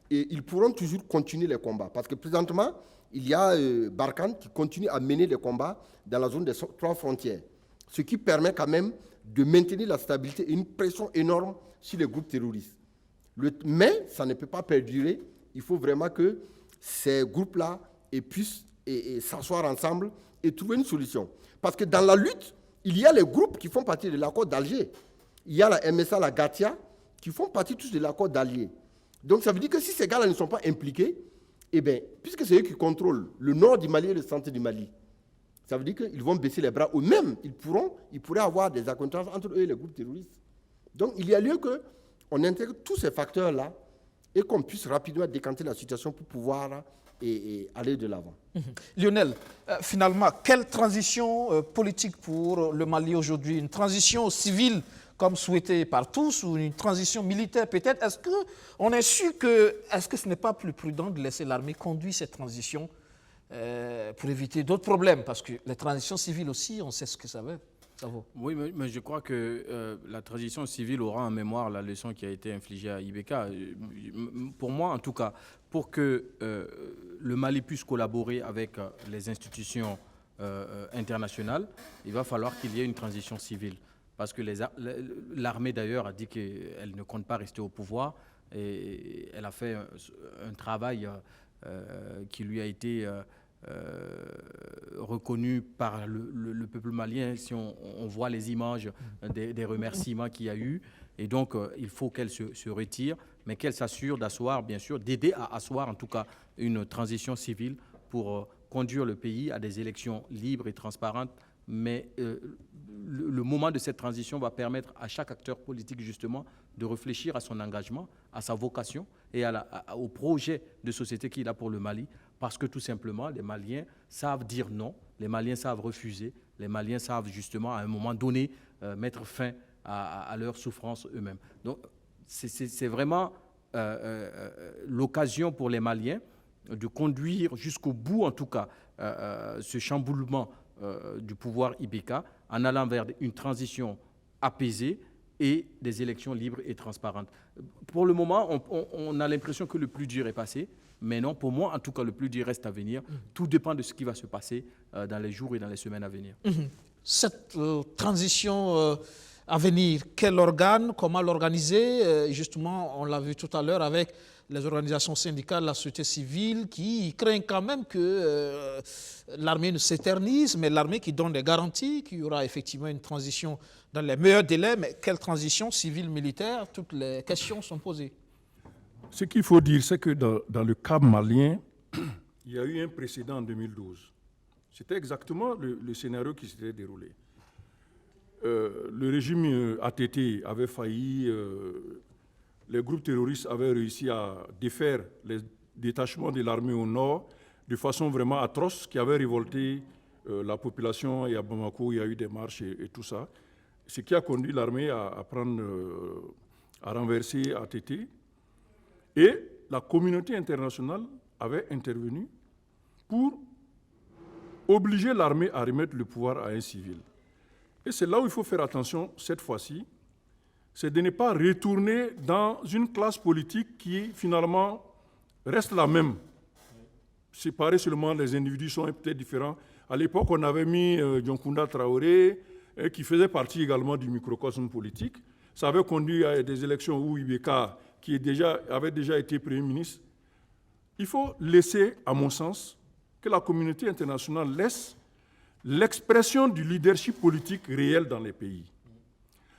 ils pourront toujours continuer les combats. Parce que présentement, il y a Barkhane qui continue à mener les combats dans la zone des 3 frontières. Ce qui permet quand même de maintenir la stabilité et une pression énorme sur les groupes terroristes. Mais ça ne peut pas perdurer. Il faut vraiment que ces groupes-là puissent s'asseoir ensemble et trouver une solution. Parce que dans la lutte, il y a les groupes qui font partie de l'accord d'Alger. Il y a la MSA, la Gatia, qui font partie tous de l'accord d'Alger. Donc ça veut dire que si ces gars-là ne sont pas impliqués, eh bien, puisque c'est eux qui contrôlent le nord du Mali et le centre du Mali, ça veut dire qu'ils vont baisser les bras. Ou même, ils pourraient avoir des accointances entre eux et les groupes terroristes. Donc il y a lieu qu'on intègre tous ces facteurs-là et qu'on puisse rapidement décanter la situation pour pouvoir aller de l'avant. Lionel, finalement, quelle transition politique pour le Mali aujourd'hui? Une transition civile comme souhaité par tous ou une transition militaire peut-être? Est-ce qu'on est sûr est-ce que ce n'est pas plus prudent de laisser l'armée conduire cette transition pour éviter d'autres problèmes? Parce que les transitions civiles aussi, on sait ce que ça vaut. Oui, mais je crois que la transition civile aura en mémoire la leçon qui a été infligée à Ibeka. Pour moi, en tout cas, pour que le Mali puisse collaborer avec les institutions internationales, il va falloir qu'il y ait une transition civile. Parce que l'armée, d'ailleurs, a dit qu'elle ne compte pas rester au pouvoir et elle a fait un travail qui lui a été reconnu par le peuple malien. Si on voit les images des remerciements qu'il y a eu. Et donc, il faut qu'elle se retire, mais qu'elle s'assure d'asseoir, bien sûr, d'aider à asseoir, en tout cas, une transition civile pour conduire le pays à des élections libres et transparentes, mais le moment de cette transition va permettre à chaque acteur politique justement de réfléchir à son engagement, à sa vocation et au projet de société qu'il a pour le Mali, parce que tout simplement, les Maliens savent dire non, les Maliens savent refuser, les Maliens savent justement à un moment donné mettre fin à leurs souffrances eux-mêmes. Donc c'est vraiment l'occasion pour les Maliens de conduire jusqu'au bout, en tout cas, ce chamboulement du pouvoir IBK en allant vers une transition apaisée et des élections libres et transparentes. Pour le moment, on a l'impression que le plus dur est passé, mais non, pour moi, en tout cas, le plus dur reste à venir. Tout dépend de ce qui va se passer dans les jours et dans les semaines à venir. Cette transition à venir, quel organe, comment l'organiser? Justement, on l'a vu tout à l'heure avec les organisations syndicales, la société civile, qui craignent quand même que l'armée ne s'éternise, mais l'armée qui donne des garanties qu'il y aura effectivement une transition dans les meilleurs délais. Mais quelle transition civile-militaire? Toutes les questions sont posées. Ce qu'il faut dire, c'est que dans le cas malien, il y a eu un précédent en 2012. C'était exactement le scénario qui s'était déroulé. Le régime ATT avait failli, les groupes terroristes avaient réussi à défaire les détachements de l'armée au nord de façon vraiment atroce, qui avait révolté la population. Et à Bamako, il y a eu des marches et tout ça. Ce qui a conduit l'armée à renverser ATT. Et la communauté internationale avait intervenu pour obliger l'armée à remettre le pouvoir à un civil. Et c'est là où il faut faire attention cette fois-ci, c'est de ne pas retourner dans une classe politique qui finalement reste la même. Séparer seulement, les individus sont peut-être différents. À l'époque, on avait mis Dionkunda Traoré, qui faisait partie également du microcosme politique. Ça avait conduit à des élections où Ibeka, qui avait déjà été Premier ministre. Il faut laisser, à mon sens, que la communauté internationale laisse l'expression du leadership politique réel dans les pays.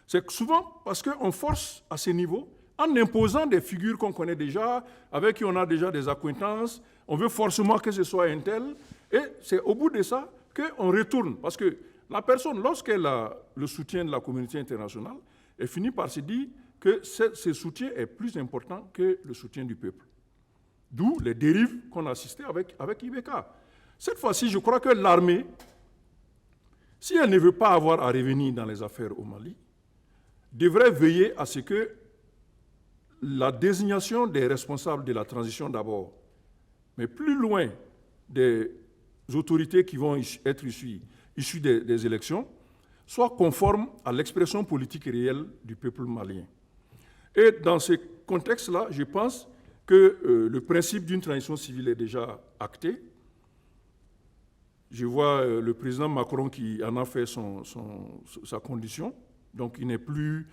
C'est souvent parce qu'on force à ce niveau, en imposant des figures qu'on connaît déjà, avec qui on a déjà des acquaintances, on veut forcément que ce soit un tel, et c'est au bout de ça qu'on retourne. Parce que la personne, lorsqu'elle a le soutien de la communauté internationale, elle finit par se dire que ce soutien est plus important que le soutien du peuple. D'où les dérives qu'on a assistées avec Ibeka. Cette fois-ci, je crois que l'armée, si elle ne veut pas avoir à revenir dans les affaires au Mali, devrait veiller à ce que la désignation des responsables de la transition d'abord, mais plus loin des autorités qui vont être issues des élections, soit conforme à l'expression politique réelle du peuple malien. Et dans ce contexte-là, je pense que le principe d'une transition civile est déjà acté. Je vois le président Macron qui en a fait sa condition. Donc il n'est plus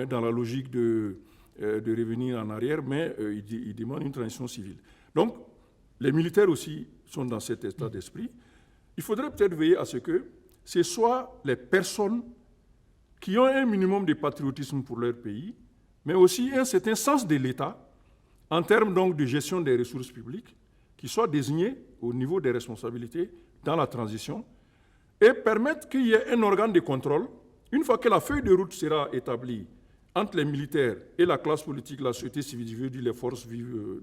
dans la logique de revenir en arrière, mais il demande une transition civile. Donc les militaires aussi sont dans cet état d'esprit. Il faudrait peut-être veiller à ce que ce soit les personnes qui ont un minimum de patriotisme pour leur pays, mais aussi un certain sens de l'État, en termes donc de gestion des ressources publiques, qui soient désignés au niveau des responsabilités dans la transition, et permettre qu'il y ait un organe de contrôle. Une fois que la feuille de route sera établie entre les militaires et la classe politique, la société civile, je veux dire les forces vives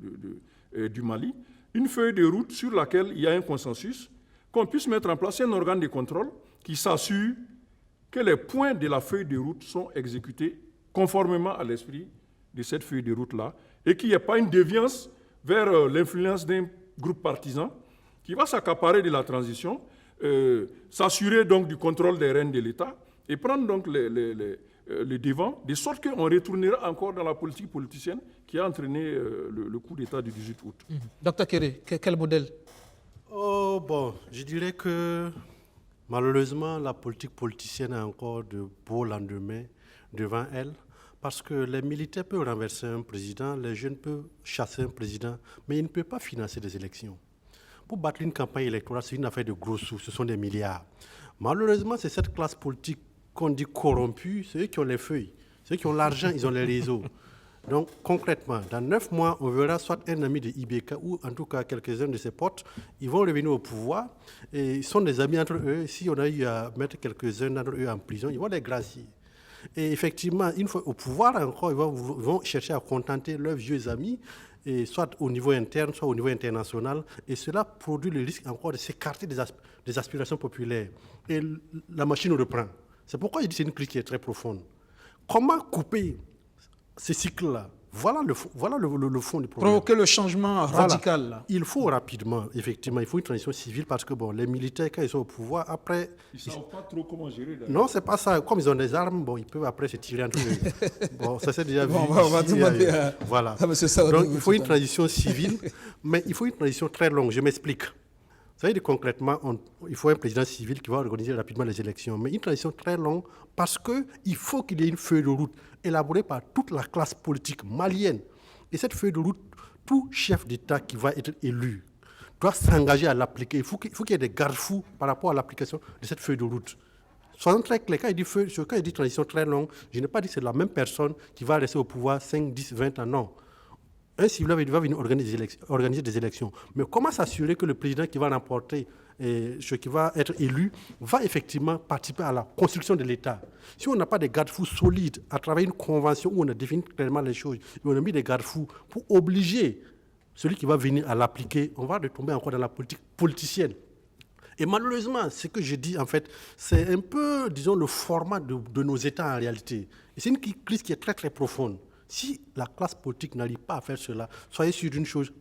du Mali, une feuille de route sur laquelle il y a un consensus, qu'on puisse mettre en place un organe de contrôle qui s'assure que les points de la feuille de route sont exécutés conformément à l'esprit de cette feuille de route-là, et qu'il n'y ait pas une déviance vers l'influence d'un groupe partisan qui va s'accaparer de la transition, s'assurer donc du contrôle des rênes de l'État, et prendre donc les devants, de sorte qu'on retournera encore dans la politique politicienne qui a entraîné le coup d'État du 18 août. Dr Kéré, quel modèle? Bon, je dirais que malheureusement, la politique politicienne a encore de beaux lendemains devant elle, parce que les militaires peuvent renverser un président, les jeunes peuvent chasser un président, mais ils ne peuvent pas financer des élections. Pour battre une campagne électorale, c'est une affaire de gros sous, ce sont des milliards. Malheureusement, c'est cette classe politique qu'on dit corrompue, c'est eux qui ont les feuilles, ceux qui ont l'argent, ils ont les réseaux. Donc, concrètement, dans 9 mois, on verra soit un ami de Ibeka ou en tout cas quelques-uns de ses potes, ils vont revenir au pouvoir et ils sont des amis entre eux. Si on a eu à mettre quelques-uns d'entre eux en prison, ils vont les gracier. Et effectivement, une fois au pouvoir encore, ils vont chercher à contenter leurs vieux amis, et soit au niveau interne, soit au niveau international. Et cela produit le risque encore de s'écarter des aspirations populaires. Et la machine reprend. C'est pourquoi je dis que c'est une crise qui est très profonde. Comment couper ce cycle-là? Voilà le fond du problème. Provoquer le changement radical. Voilà. Il faut rapidement, effectivement, il faut une transition civile parce que bon, les militaires, quand ils sont au pouvoir, après... Ils ne savent pas trop comment gérer. Non, c'est pas ça. Comme ils ont des armes, bon, ils peuvent après se tirer entre eux. Bon, ça s'est déjà vu. On va demander à... Voilà. Ah, donc, il faut une transition civile, mais il faut une transition très longue. Je m'explique. Vous savez, concrètement, il faut un président civil qui va organiser rapidement les élections, mais une transition très longue parce qu'il faut qu'il y ait une feuille de route élaborée par toute la classe politique malienne. Et cette feuille de route, tout chef d'État qui va être élu doit s'engager à l'appliquer. Il faut qu'il y ait des garde-fous par rapport à l'application de cette feuille de route. Soyons très clairs, quand il dit transition très longue, je n'ai pas dit que c'est la même personne qui va rester au pouvoir 5, 10, 20 ans, non. Un civil va venir organiser des élections. Mais comment s'assurer que le président qui va remporter ce qui va être élu va effectivement participer à la construction de l'État? Si on n'a pas des garde-fous solides à travers une convention où on a défini clairement les choses, et on a mis des garde-fous pour obliger celui qui va venir à l'appliquer, on va retomber encore dans la politique politicienne. Et malheureusement, ce que je dis, en fait, c'est un peu, disons, le format de nos États en réalité. Et c'est une crise qui est très, très profonde. Si la classe politique n'arrive pas à faire cela, soyez sûr d'une chose,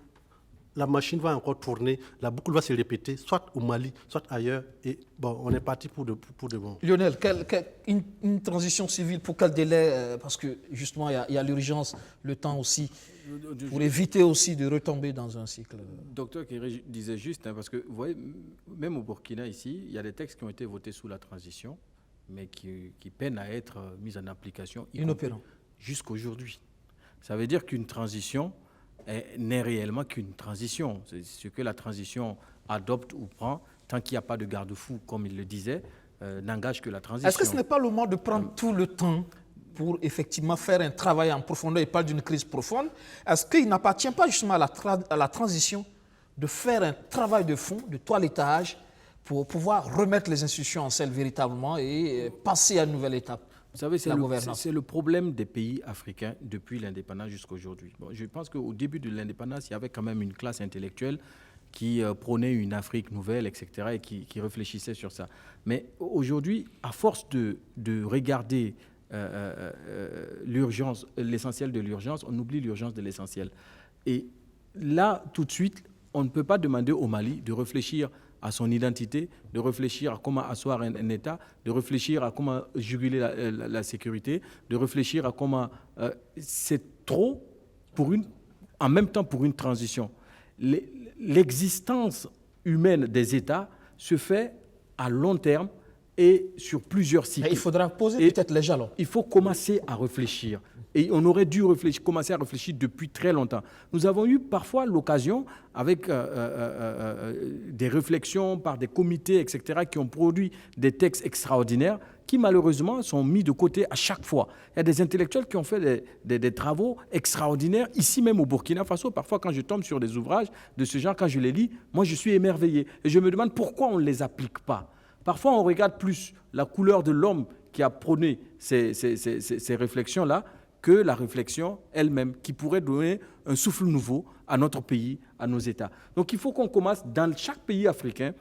la machine va encore tourner, la boucle va se répéter, soit au Mali, soit ailleurs, et bon, on est parti pour de bon. Lionel, une transition civile, pour quel délai? Parce que justement, il y a l'urgence, le temps aussi, pour éviter aussi de retomber dans un cycle. Docteur Kéré disait juste, parce que vous voyez, même au Burkina ici, il y a des textes qui ont été votés sous la transition, mais qui peinent à être mis en application. Inopérants. Jusqu'aujourd'hui. Ça veut dire qu'une transition n'est réellement qu'une transition. C'est ce que la transition adopte ou prend, tant qu'il n'y a pas de garde-fou, comme il le disait, n'engage que la transition. Est-ce que ce n'est pas le moment de prendre tout le temps pour effectivement faire un travail en profondeur et pas d'une crise profonde? Est-ce qu'il n'appartient pas justement à la transition de faire un travail de fond, de toilettage, pour pouvoir remettre les institutions en selle véritablement et passer à une nouvelle étape? Vous savez, c'est le problème des pays africains depuis l'indépendance jusqu'à aujourd'hui. Bon, je pense qu'au début de l'indépendance, il y avait quand même une classe intellectuelle qui prônait une Afrique nouvelle, etc., et qui réfléchissait sur ça. Mais aujourd'hui, à force de regarder l'urgence, l'essentiel de l'urgence, on oublie l'urgence de l'essentiel. Et là, tout de suite, on ne peut pas demander au Mali de réfléchir à son identité, de réfléchir à comment asseoir un État, de réfléchir à comment juguler la sécurité, de réfléchir à comment... c'est trop en même temps pour une transition. L'existence humaine des États se fait à long terme et sur plusieurs cycles. Il faudra poser peut-être les jalons. Il faut commencer à réfléchir. Et on aurait dû commencer à réfléchir depuis très longtemps. Nous avons eu parfois l'occasion, avec des réflexions par des comités, etc., qui ont produit des textes extraordinaires qui, malheureusement, sont mis de côté à chaque fois. Il y a des intellectuels qui ont fait des travaux extraordinaires, ici même au Burkina Faso. Parfois, quand je tombe sur des ouvrages de ce genre, quand je les lis, moi, je suis émerveillé. Et je me demande pourquoi on ne les applique pas. Parfois, on regarde plus la couleur de l'homme qui a prôné ces réflexions-là, que la réflexion elle-même, qui pourrait donner un souffle nouveau à notre pays, à nos États. Donc il faut qu'on commence dans chaque pays africain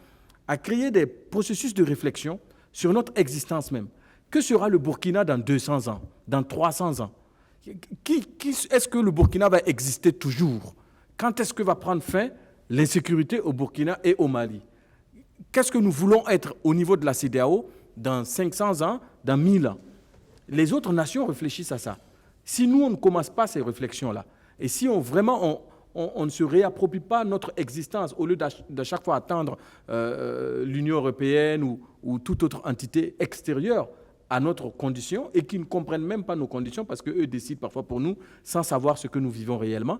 à créer des processus de réflexion sur notre existence même. Que sera le Burkina dans 200 ans, dans 300 ans? Est-ce que le Burkina va exister toujours? Quand est-ce que va prendre fin l'insécurité au Burkina et au Mali? Qu'est-ce que nous voulons être au niveau de la CEDEAO dans 500 ans, dans 1000 ans? Les autres nations réfléchissent à ça. Si nous, on ne commence pas ces réflexions-là, et si on ne se réapproprie pas notre existence, au lieu de chaque fois attendre l'Union européenne ou toute autre entité extérieure à notre condition, et qui ne comprennent même pas nos conditions, parce qu'eux décident parfois pour nous, sans savoir ce que nous vivons réellement,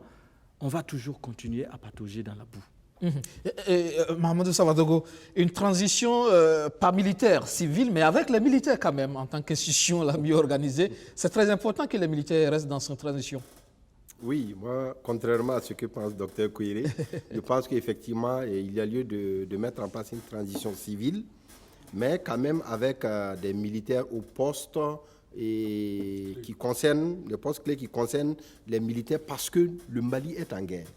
on va toujours continuer à patauger dans la boue. Mahamadou Savadogo, une transition pas militaire, civile, mais avec les militaires quand même, en tant qu'institution la mieux organisée. C'est très important que les militaires restent dans cette transition. Oui, moi, contrairement à ce que pense Dr Kouiré, je pense qu'effectivement, il y a lieu de mettre en place une transition civile, mais quand même avec des militaires au poste qui concernent, les postes clés qui concernent les militaires parce que le Mali est en guerre.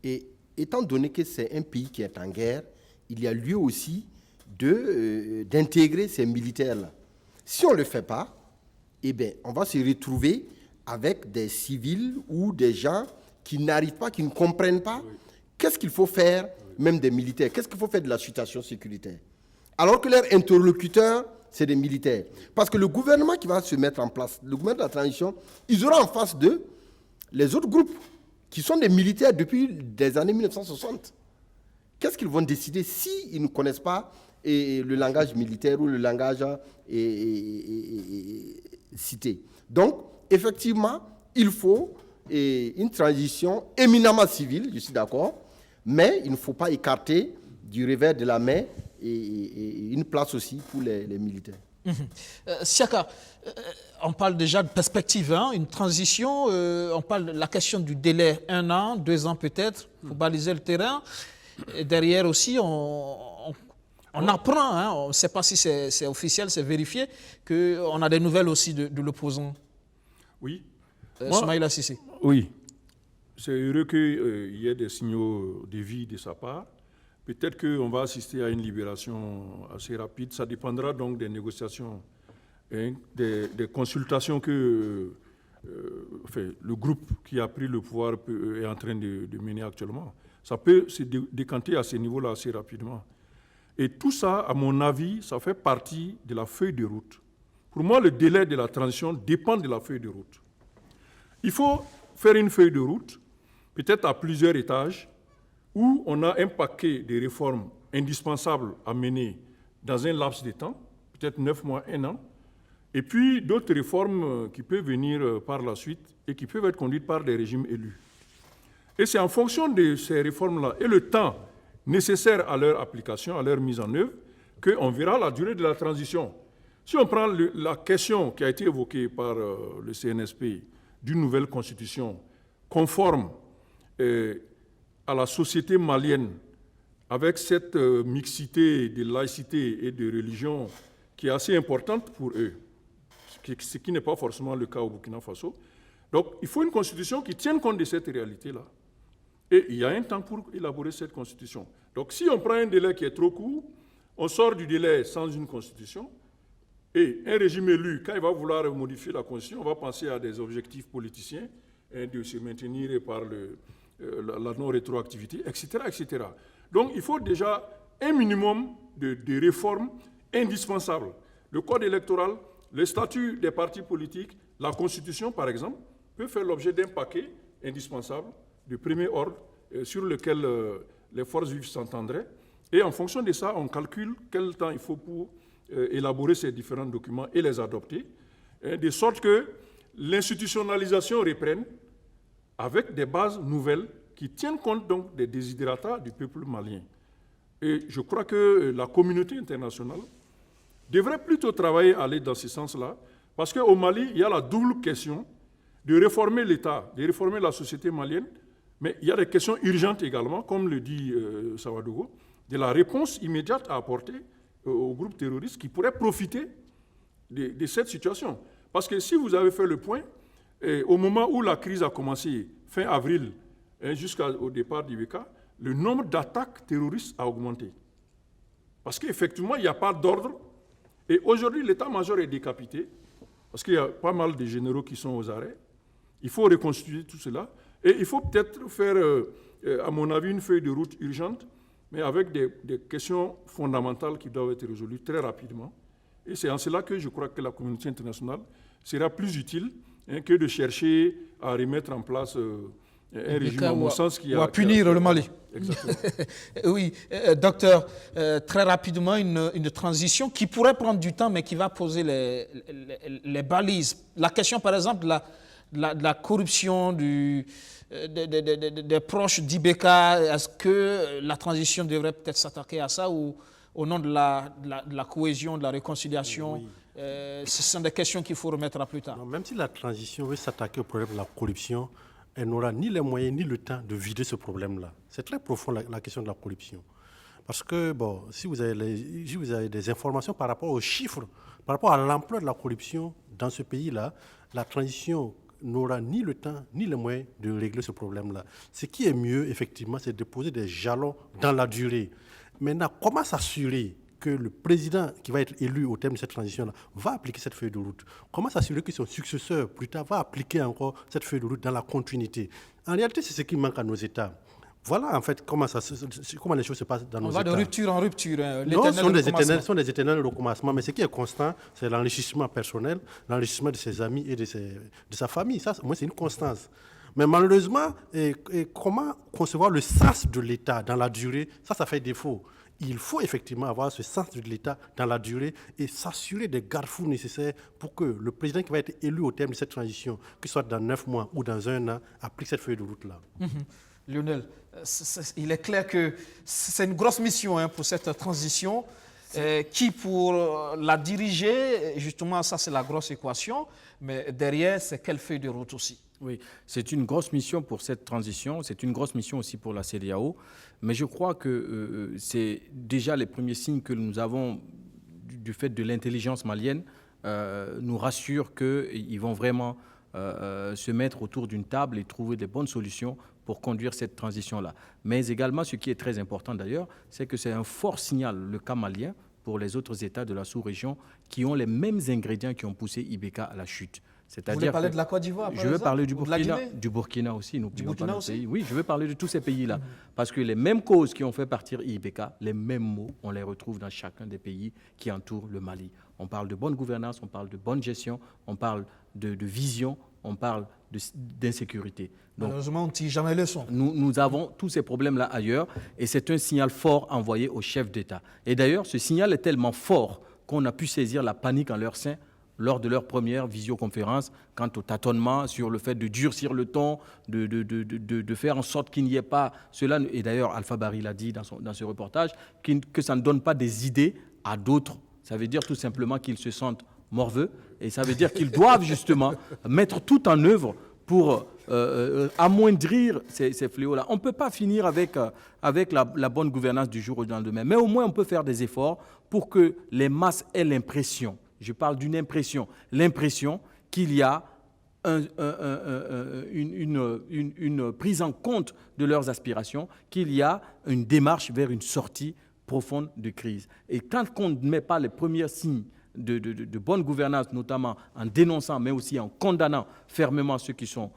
Et étant donné que c'est un pays qui est en guerre, il y a lieu aussi d'intégrer ces militaires-là. Si on ne le fait pas, eh bien, on va se retrouver avec des civils ou des gens qui n'arrivent pas, qui ne comprennent pas qu'est-ce qu'il faut faire, même des militaires, qu'est-ce qu'il faut faire de la situation sécuritaire. Alors que leurs interlocuteurs, c'est des militaires. Parce que le gouvernement qui va se mettre en place, le gouvernement de la transition, ils auront en face d'eux les autres groupes qui sont des militaires depuis les années 1960. Qu'est-ce qu'ils vont décider s'ils ne connaissent pas le langage militaire ou le langage cité? Donc, effectivement, il faut une transition éminemment civile, je suis d'accord, mais il ne faut pas écarter du revers de la main et une place aussi pour les militaires. Siaka, on parle déjà de perspective, hein, une transition, on parle de la question du délai, 1 an, 2 ans peut-être, pour baliser le terrain. Et derrière aussi, on apprend, hein, on ne sait pas si c'est officiel, c'est vérifié, qu'on a des nouvelles aussi de l'opposant. Oui. Soumaïla Cissé. Oui. C'est heureux qu'il y ait des signaux de vie de sa part. Peut-être qu'on va assister à une libération assez rapide. Ça dépendra donc des négociations, hein, des consultations que le groupe qui a pris le pouvoir est en train de mener actuellement. Ça peut se décanter à ce niveau-là assez rapidement. Et tout ça, à mon avis, ça fait partie de la feuille de route. Pour moi, le délai de la transition dépend de la feuille de route. Il faut faire une feuille de route, peut-être à plusieurs étages, où on a un paquet de réformes indispensables à mener dans un laps de temps, peut-être 9 mois, 1 an, et puis d'autres réformes qui peuvent venir par la suite et qui peuvent être conduites par des régimes élus. Et c'est en fonction de ces réformes-là et le temps nécessaire à leur application, à leur mise en œuvre, qu'on verra la durée de la transition. Si on prend la question qui a été évoquée par le CNSP d'une nouvelle constitution conforme à la société malienne, avec cette mixité de laïcité et de religion qui est assez importante pour eux, ce qui n'est pas forcément le cas au Burkina Faso. Donc, il faut une constitution qui tienne compte de cette réalité-là. Et il y a un temps pour élaborer cette constitution. Donc, si on prend un délai qui est trop court, on sort du délai sans une constitution, et un régime élu, quand il va vouloir modifier la constitution, on va penser à des objectifs politiciens, hein, de se maintenir par la non-rétroactivité, etc., etc. Donc, il faut déjà un minimum de réformes indispensables. Le code électoral, le statut des partis politiques, la Constitution, par exemple, peut faire l'objet d'un paquet indispensable de premier ordre sur lequel les forces vives s'entendraient. Et en fonction de ça, on calcule quel temps il faut pour élaborer ces différents documents et les adopter, de sorte que l'institutionnalisation reprenne avec des bases nouvelles qui tiennent compte donc des desiderata du peuple malien. Et je crois que la communauté internationale devrait plutôt travailler à aller dans ce sens-là, parce qu'au Mali, il y a la double question de réformer l'État, de réformer la société malienne, mais il y a des questions urgentes également, comme le dit Sawadogo, de la réponse immédiate à apporter aux groupes terroristes qui pourraient profiter de cette situation. Parce que si vous avez fait le point, au moment où la crise a commencé, fin avril, jusqu'au départ d'IBK, le nombre d'attaques terroristes a augmenté. Parce qu'effectivement, il n'y a pas d'ordre. Et aujourd'hui, l'état-major est décapité, parce qu'il y a pas mal de généraux qui sont aux arrêts. Il faut reconstituer tout cela. Et il faut peut-être faire, à mon avis, une feuille de route urgente, mais avec des questions fondamentales qui doivent être résolues très rapidement. Et c'est en cela que je crois que la communauté internationale sera plus utile, hein, que de chercher à remettre en place un régime, à mon sens, qui a... Ou à punir le Mali. Exactement. Oui, docteur, très rapidement, une transition qui pourrait prendre du temps, mais qui va poser les balises. La question, par exemple, de la corruption des proches d'IBK, est-ce que la transition devrait peut-être s'attaquer à ça ou au nom de la cohésion, de la réconciliation? Oui. Ce sont des questions qu'il faut remettre à plus tard. Non, même si la transition veut s'attaquer au problème de la corruption, elle n'aura ni les moyens ni le temps de vider ce problème-là. C'est très profond la question de la corruption. Parce que, bon, si vous avez des informations par rapport aux chiffres, par rapport à l'ampleur de la corruption dans ce pays-là, la transition n'aura ni le temps ni les moyens de régler ce problème-là. Ce qui est mieux, effectivement, c'est de poser des jalons dans la durée. Maintenant, comment s'assurer que le président qui va être élu au terme de cette transition-là va appliquer cette feuille de route? Comment s'assurer que son successeur, plus tard, va appliquer encore cette feuille de route dans la continuité? En réalité, c'est ce qui manque à nos États. Voilà, en fait, comment les choses se passent dans nos États. On va de rupture en rupture. Non, ce sont des éternels recommencements, mais ce qui est constant, c'est l'enrichissement personnel, l'enrichissement de ses amis et de sa famille. Ça, moi, c'est une constance. Mais malheureusement, comment concevoir le sens de l'État dans la durée, ça fait défaut. Il faut effectivement avoir ce sens de l'État dans la durée et s'assurer des garde-fous nécessaires pour que le président qui va être élu au terme de cette transition, que ce soit dans 9 mois ou dans 1 an, applique cette feuille de route-là. Lionel, il est clair que c'est une grosse mission pour cette transition. Qui pour la diriger, justement, ça c'est la grosse équation, mais derrière, c'est quelle feuille de route aussi? Oui, c'est une grosse mission pour cette transition, c'est une grosse mission aussi pour la CEDEAO, mais je crois que c'est déjà les premiers signes que nous avons du fait de l'intelligence malienne nous rassurent qu'ils vont vraiment se mettre autour d'une table et trouver des bonnes solutions pour conduire cette transition-là. Mais également, ce qui est très important d'ailleurs, c'est que c'est un fort signal, le cas malien, pour les autres États de la sous-région qui ont les mêmes ingrédients qui ont poussé Ibeka à la chute. Vous voulez parler de la Côte d'Ivoire, je veux parler du Burkina aussi. Oui, je veux parler de tous ces pays-là. Parce que les mêmes causes qui ont fait partir Ibeka, les mêmes mots, on les retrouve dans chacun des pays qui entourent le Mali. On parle de bonne gouvernance, on parle de bonne gestion, on parle de vision, on parle d'insécurité. Malheureusement, on ne tire jamais leçon. Nous avons tous ces problèmes-là ailleurs et c'est un signal fort envoyé aux chefs d'État. Et d'ailleurs, ce signal est tellement fort qu'on a pu saisir la panique en leur sein lors de leur première visioconférence quant au tâtonnement sur le fait de durcir le ton, de faire en sorte qu'il n'y ait pas cela. Et d'ailleurs, Alpha Barry l'a dit dans ce reportage, que ça ne donne pas des idées à d'autres. Ça veut dire tout simplement qu'ils se sentent morveux et ça veut dire qu'ils doivent justement mettre tout en œuvre pour amoindrir ces fléaux-là. On ne peut pas finir avec la bonne gouvernance du jour au lendemain, mais au moins on peut faire des efforts pour que les masses aient l'impression, je parle d'une impression, l'impression qu'il y a une prise en compte de leurs aspirations, qu'il y a une démarche vers une sortie profonde de crise. Et tant qu'on ne met pas les premiers signes de bonne gouvernance, notamment en dénonçant, mais aussi en condamnant fermement ceux qui sont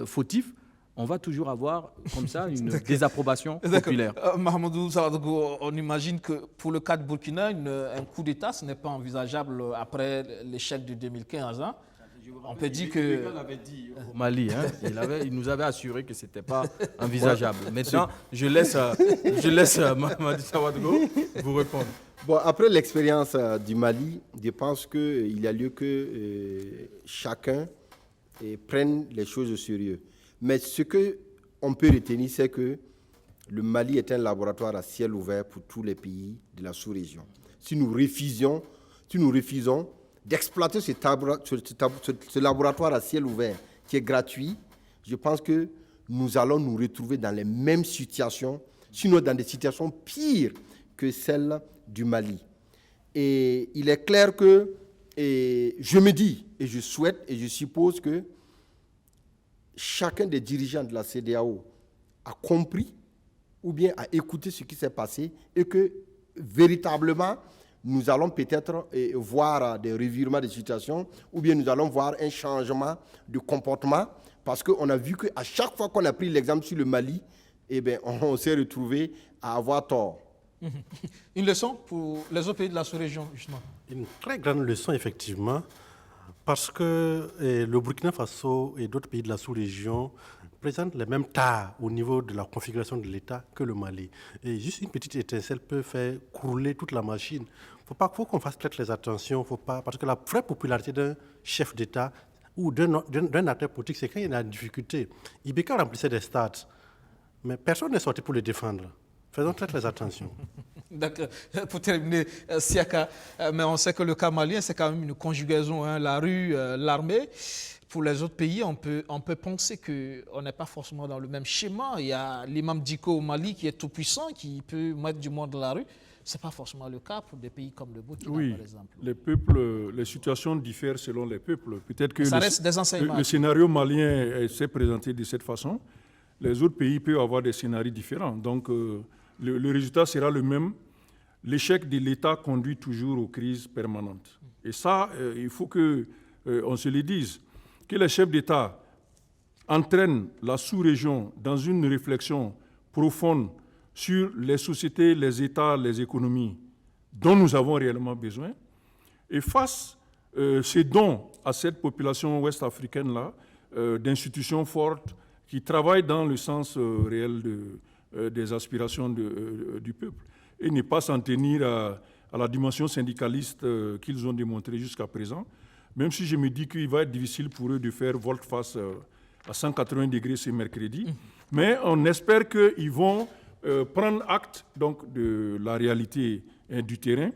fautifs, on va toujours avoir comme ça une désapprobation populaire. Mahamadou Sawadogo, on imagine que pour le cas de Burkina, un coup d'État, ce n'est pas envisageable après l'échec de 2015. Hein. On peut dire que... Il l'avait dit au Mali, hein. Il nous avait assuré que ce n'était pas envisageable. Maintenant, je laisse Mahamadou Sawadogo vous répondre. Bon, après l'expérience du Mali, je pense qu'il y a lieu que chacun prenne les choses au sérieux. Mais ce qu'on peut retenir, c'est que le Mali est un laboratoire à ciel ouvert pour tous les pays de la sous-région. Si nous refusons d'exploiter ce laboratoire à ciel ouvert qui est gratuit, je pense que nous allons nous retrouver dans les mêmes situations, sinon dans des situations pires que celles du Mali. Et il est clair que, je me dis, et je souhaite, et je suppose que chacun des dirigeants de la CEDEAO a compris ou bien a écouté ce qui s'est passé et que véritablement, nous allons peut-être voir des revirements de situation ou bien nous allons voir un changement de comportement parce qu'on a vu qu'à chaque fois qu'on a pris l'exemple sur le Mali, on s'est retrouvé à avoir tort. Une leçon pour les autres pays de la sous-région, justement. Une très grande leçon, effectivement, parce que le Burkina Faso et d'autres pays de la sous-région présentent les mêmes tares au niveau de la configuration de l'État que le Mali. Et juste une petite étincelle peut faire crouler toute la machine. Il faut qu'on fasse très, très attention, parce que la vraie popularité d'un chef d'État ou d'un acteur politique, c'est quand il y a une difficulté. Ibeka remplissait des stades, mais personne n'est sorti pour le défendre. Faisons très très attention. D'accord. Pour terminer, Siaka, mais on sait que le cas malien, c'est quand même une conjugaison, hein, la rue, l'armée. Pour les autres pays, on peut penser qu'on n'est pas forcément dans le même schéma. Il y a l'imam Diko au Mali qui est tout puissant, qui peut mettre du monde dans la rue. Ce n'est pas forcément le cas pour des pays comme le Burkina, par exemple. Les peuples, les situations diffèrent selon les peuples. Peut-être que ça reste des enseignements. Le scénario malien s'est présenté de cette façon. Les autres pays peuvent avoir des scénarios différents. Donc, le résultat sera le même. L'échec de l'État conduit toujours aux crises permanentes. Et ça, il faut qu'on se le dise. Que les chefs d'État entraînent la sous-région dans une réflexion profonde sur les sociétés, les États, les économies dont nous avons réellement besoin, et fassent ces dons à cette population ouest-africaine-là, d'institutions fortes qui travaillent dans le sens réel des aspirations du peuple, et ne pas s'en tenir à la dimension syndicaliste qu'ils ont démontrée jusqu'à présent, même si je me dis qu'il va être difficile pour eux de faire volte-face à 180 degrés ce mercredi. Mais on espère qu'ils vont prendre acte donc, de la réalité du terrain,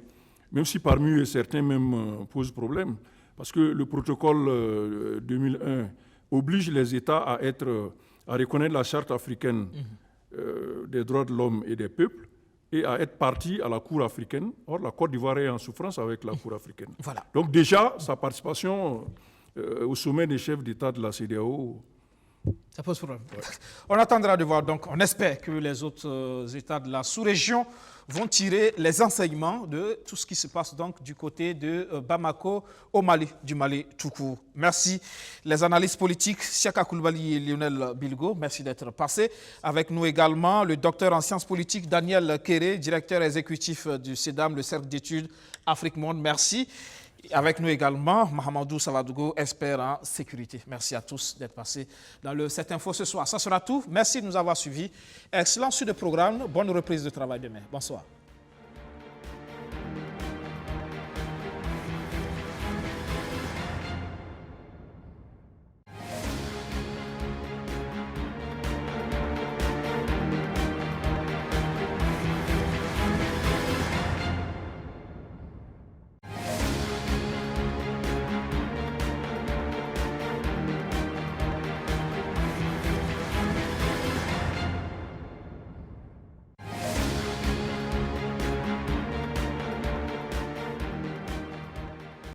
même si parmi eux certains même posent problème. Parce que le protocole 2001 oblige les États à reconnaître la charte africaine des droits de l'homme et des peuples, et à être parti à la Cour africaine. Or, la Côte d'Ivoire est en souffrance avec la Cour africaine. Voilà. Donc déjà, sa participation au sommet des chefs d'État de la CEDEAO... Ça pose problème. Ouais. On attendra de voir, donc on espère que les autres États de la sous-région vont tirer les enseignements de tout ce qui se passe donc du côté de Bamako au Mali, du Mali tout court. Merci. Les analystes politiques, Siaka Koulibaly et Lionel Bilgo, merci d'être passés. Avec nous également le docteur en sciences politiques Daniel Kéré, directeur exécutif du CEDAM, le Cercle d'études Afrique-Monde. Merci. Avec nous également, Mahamadou Savadougou, expert en sécurité. Merci à tous d'être passés dans le 7 Info ce soir. Ça sera tout. Merci de nous avoir suivis. Excellent suite de programme. Bonne reprise de travail demain. Bonsoir.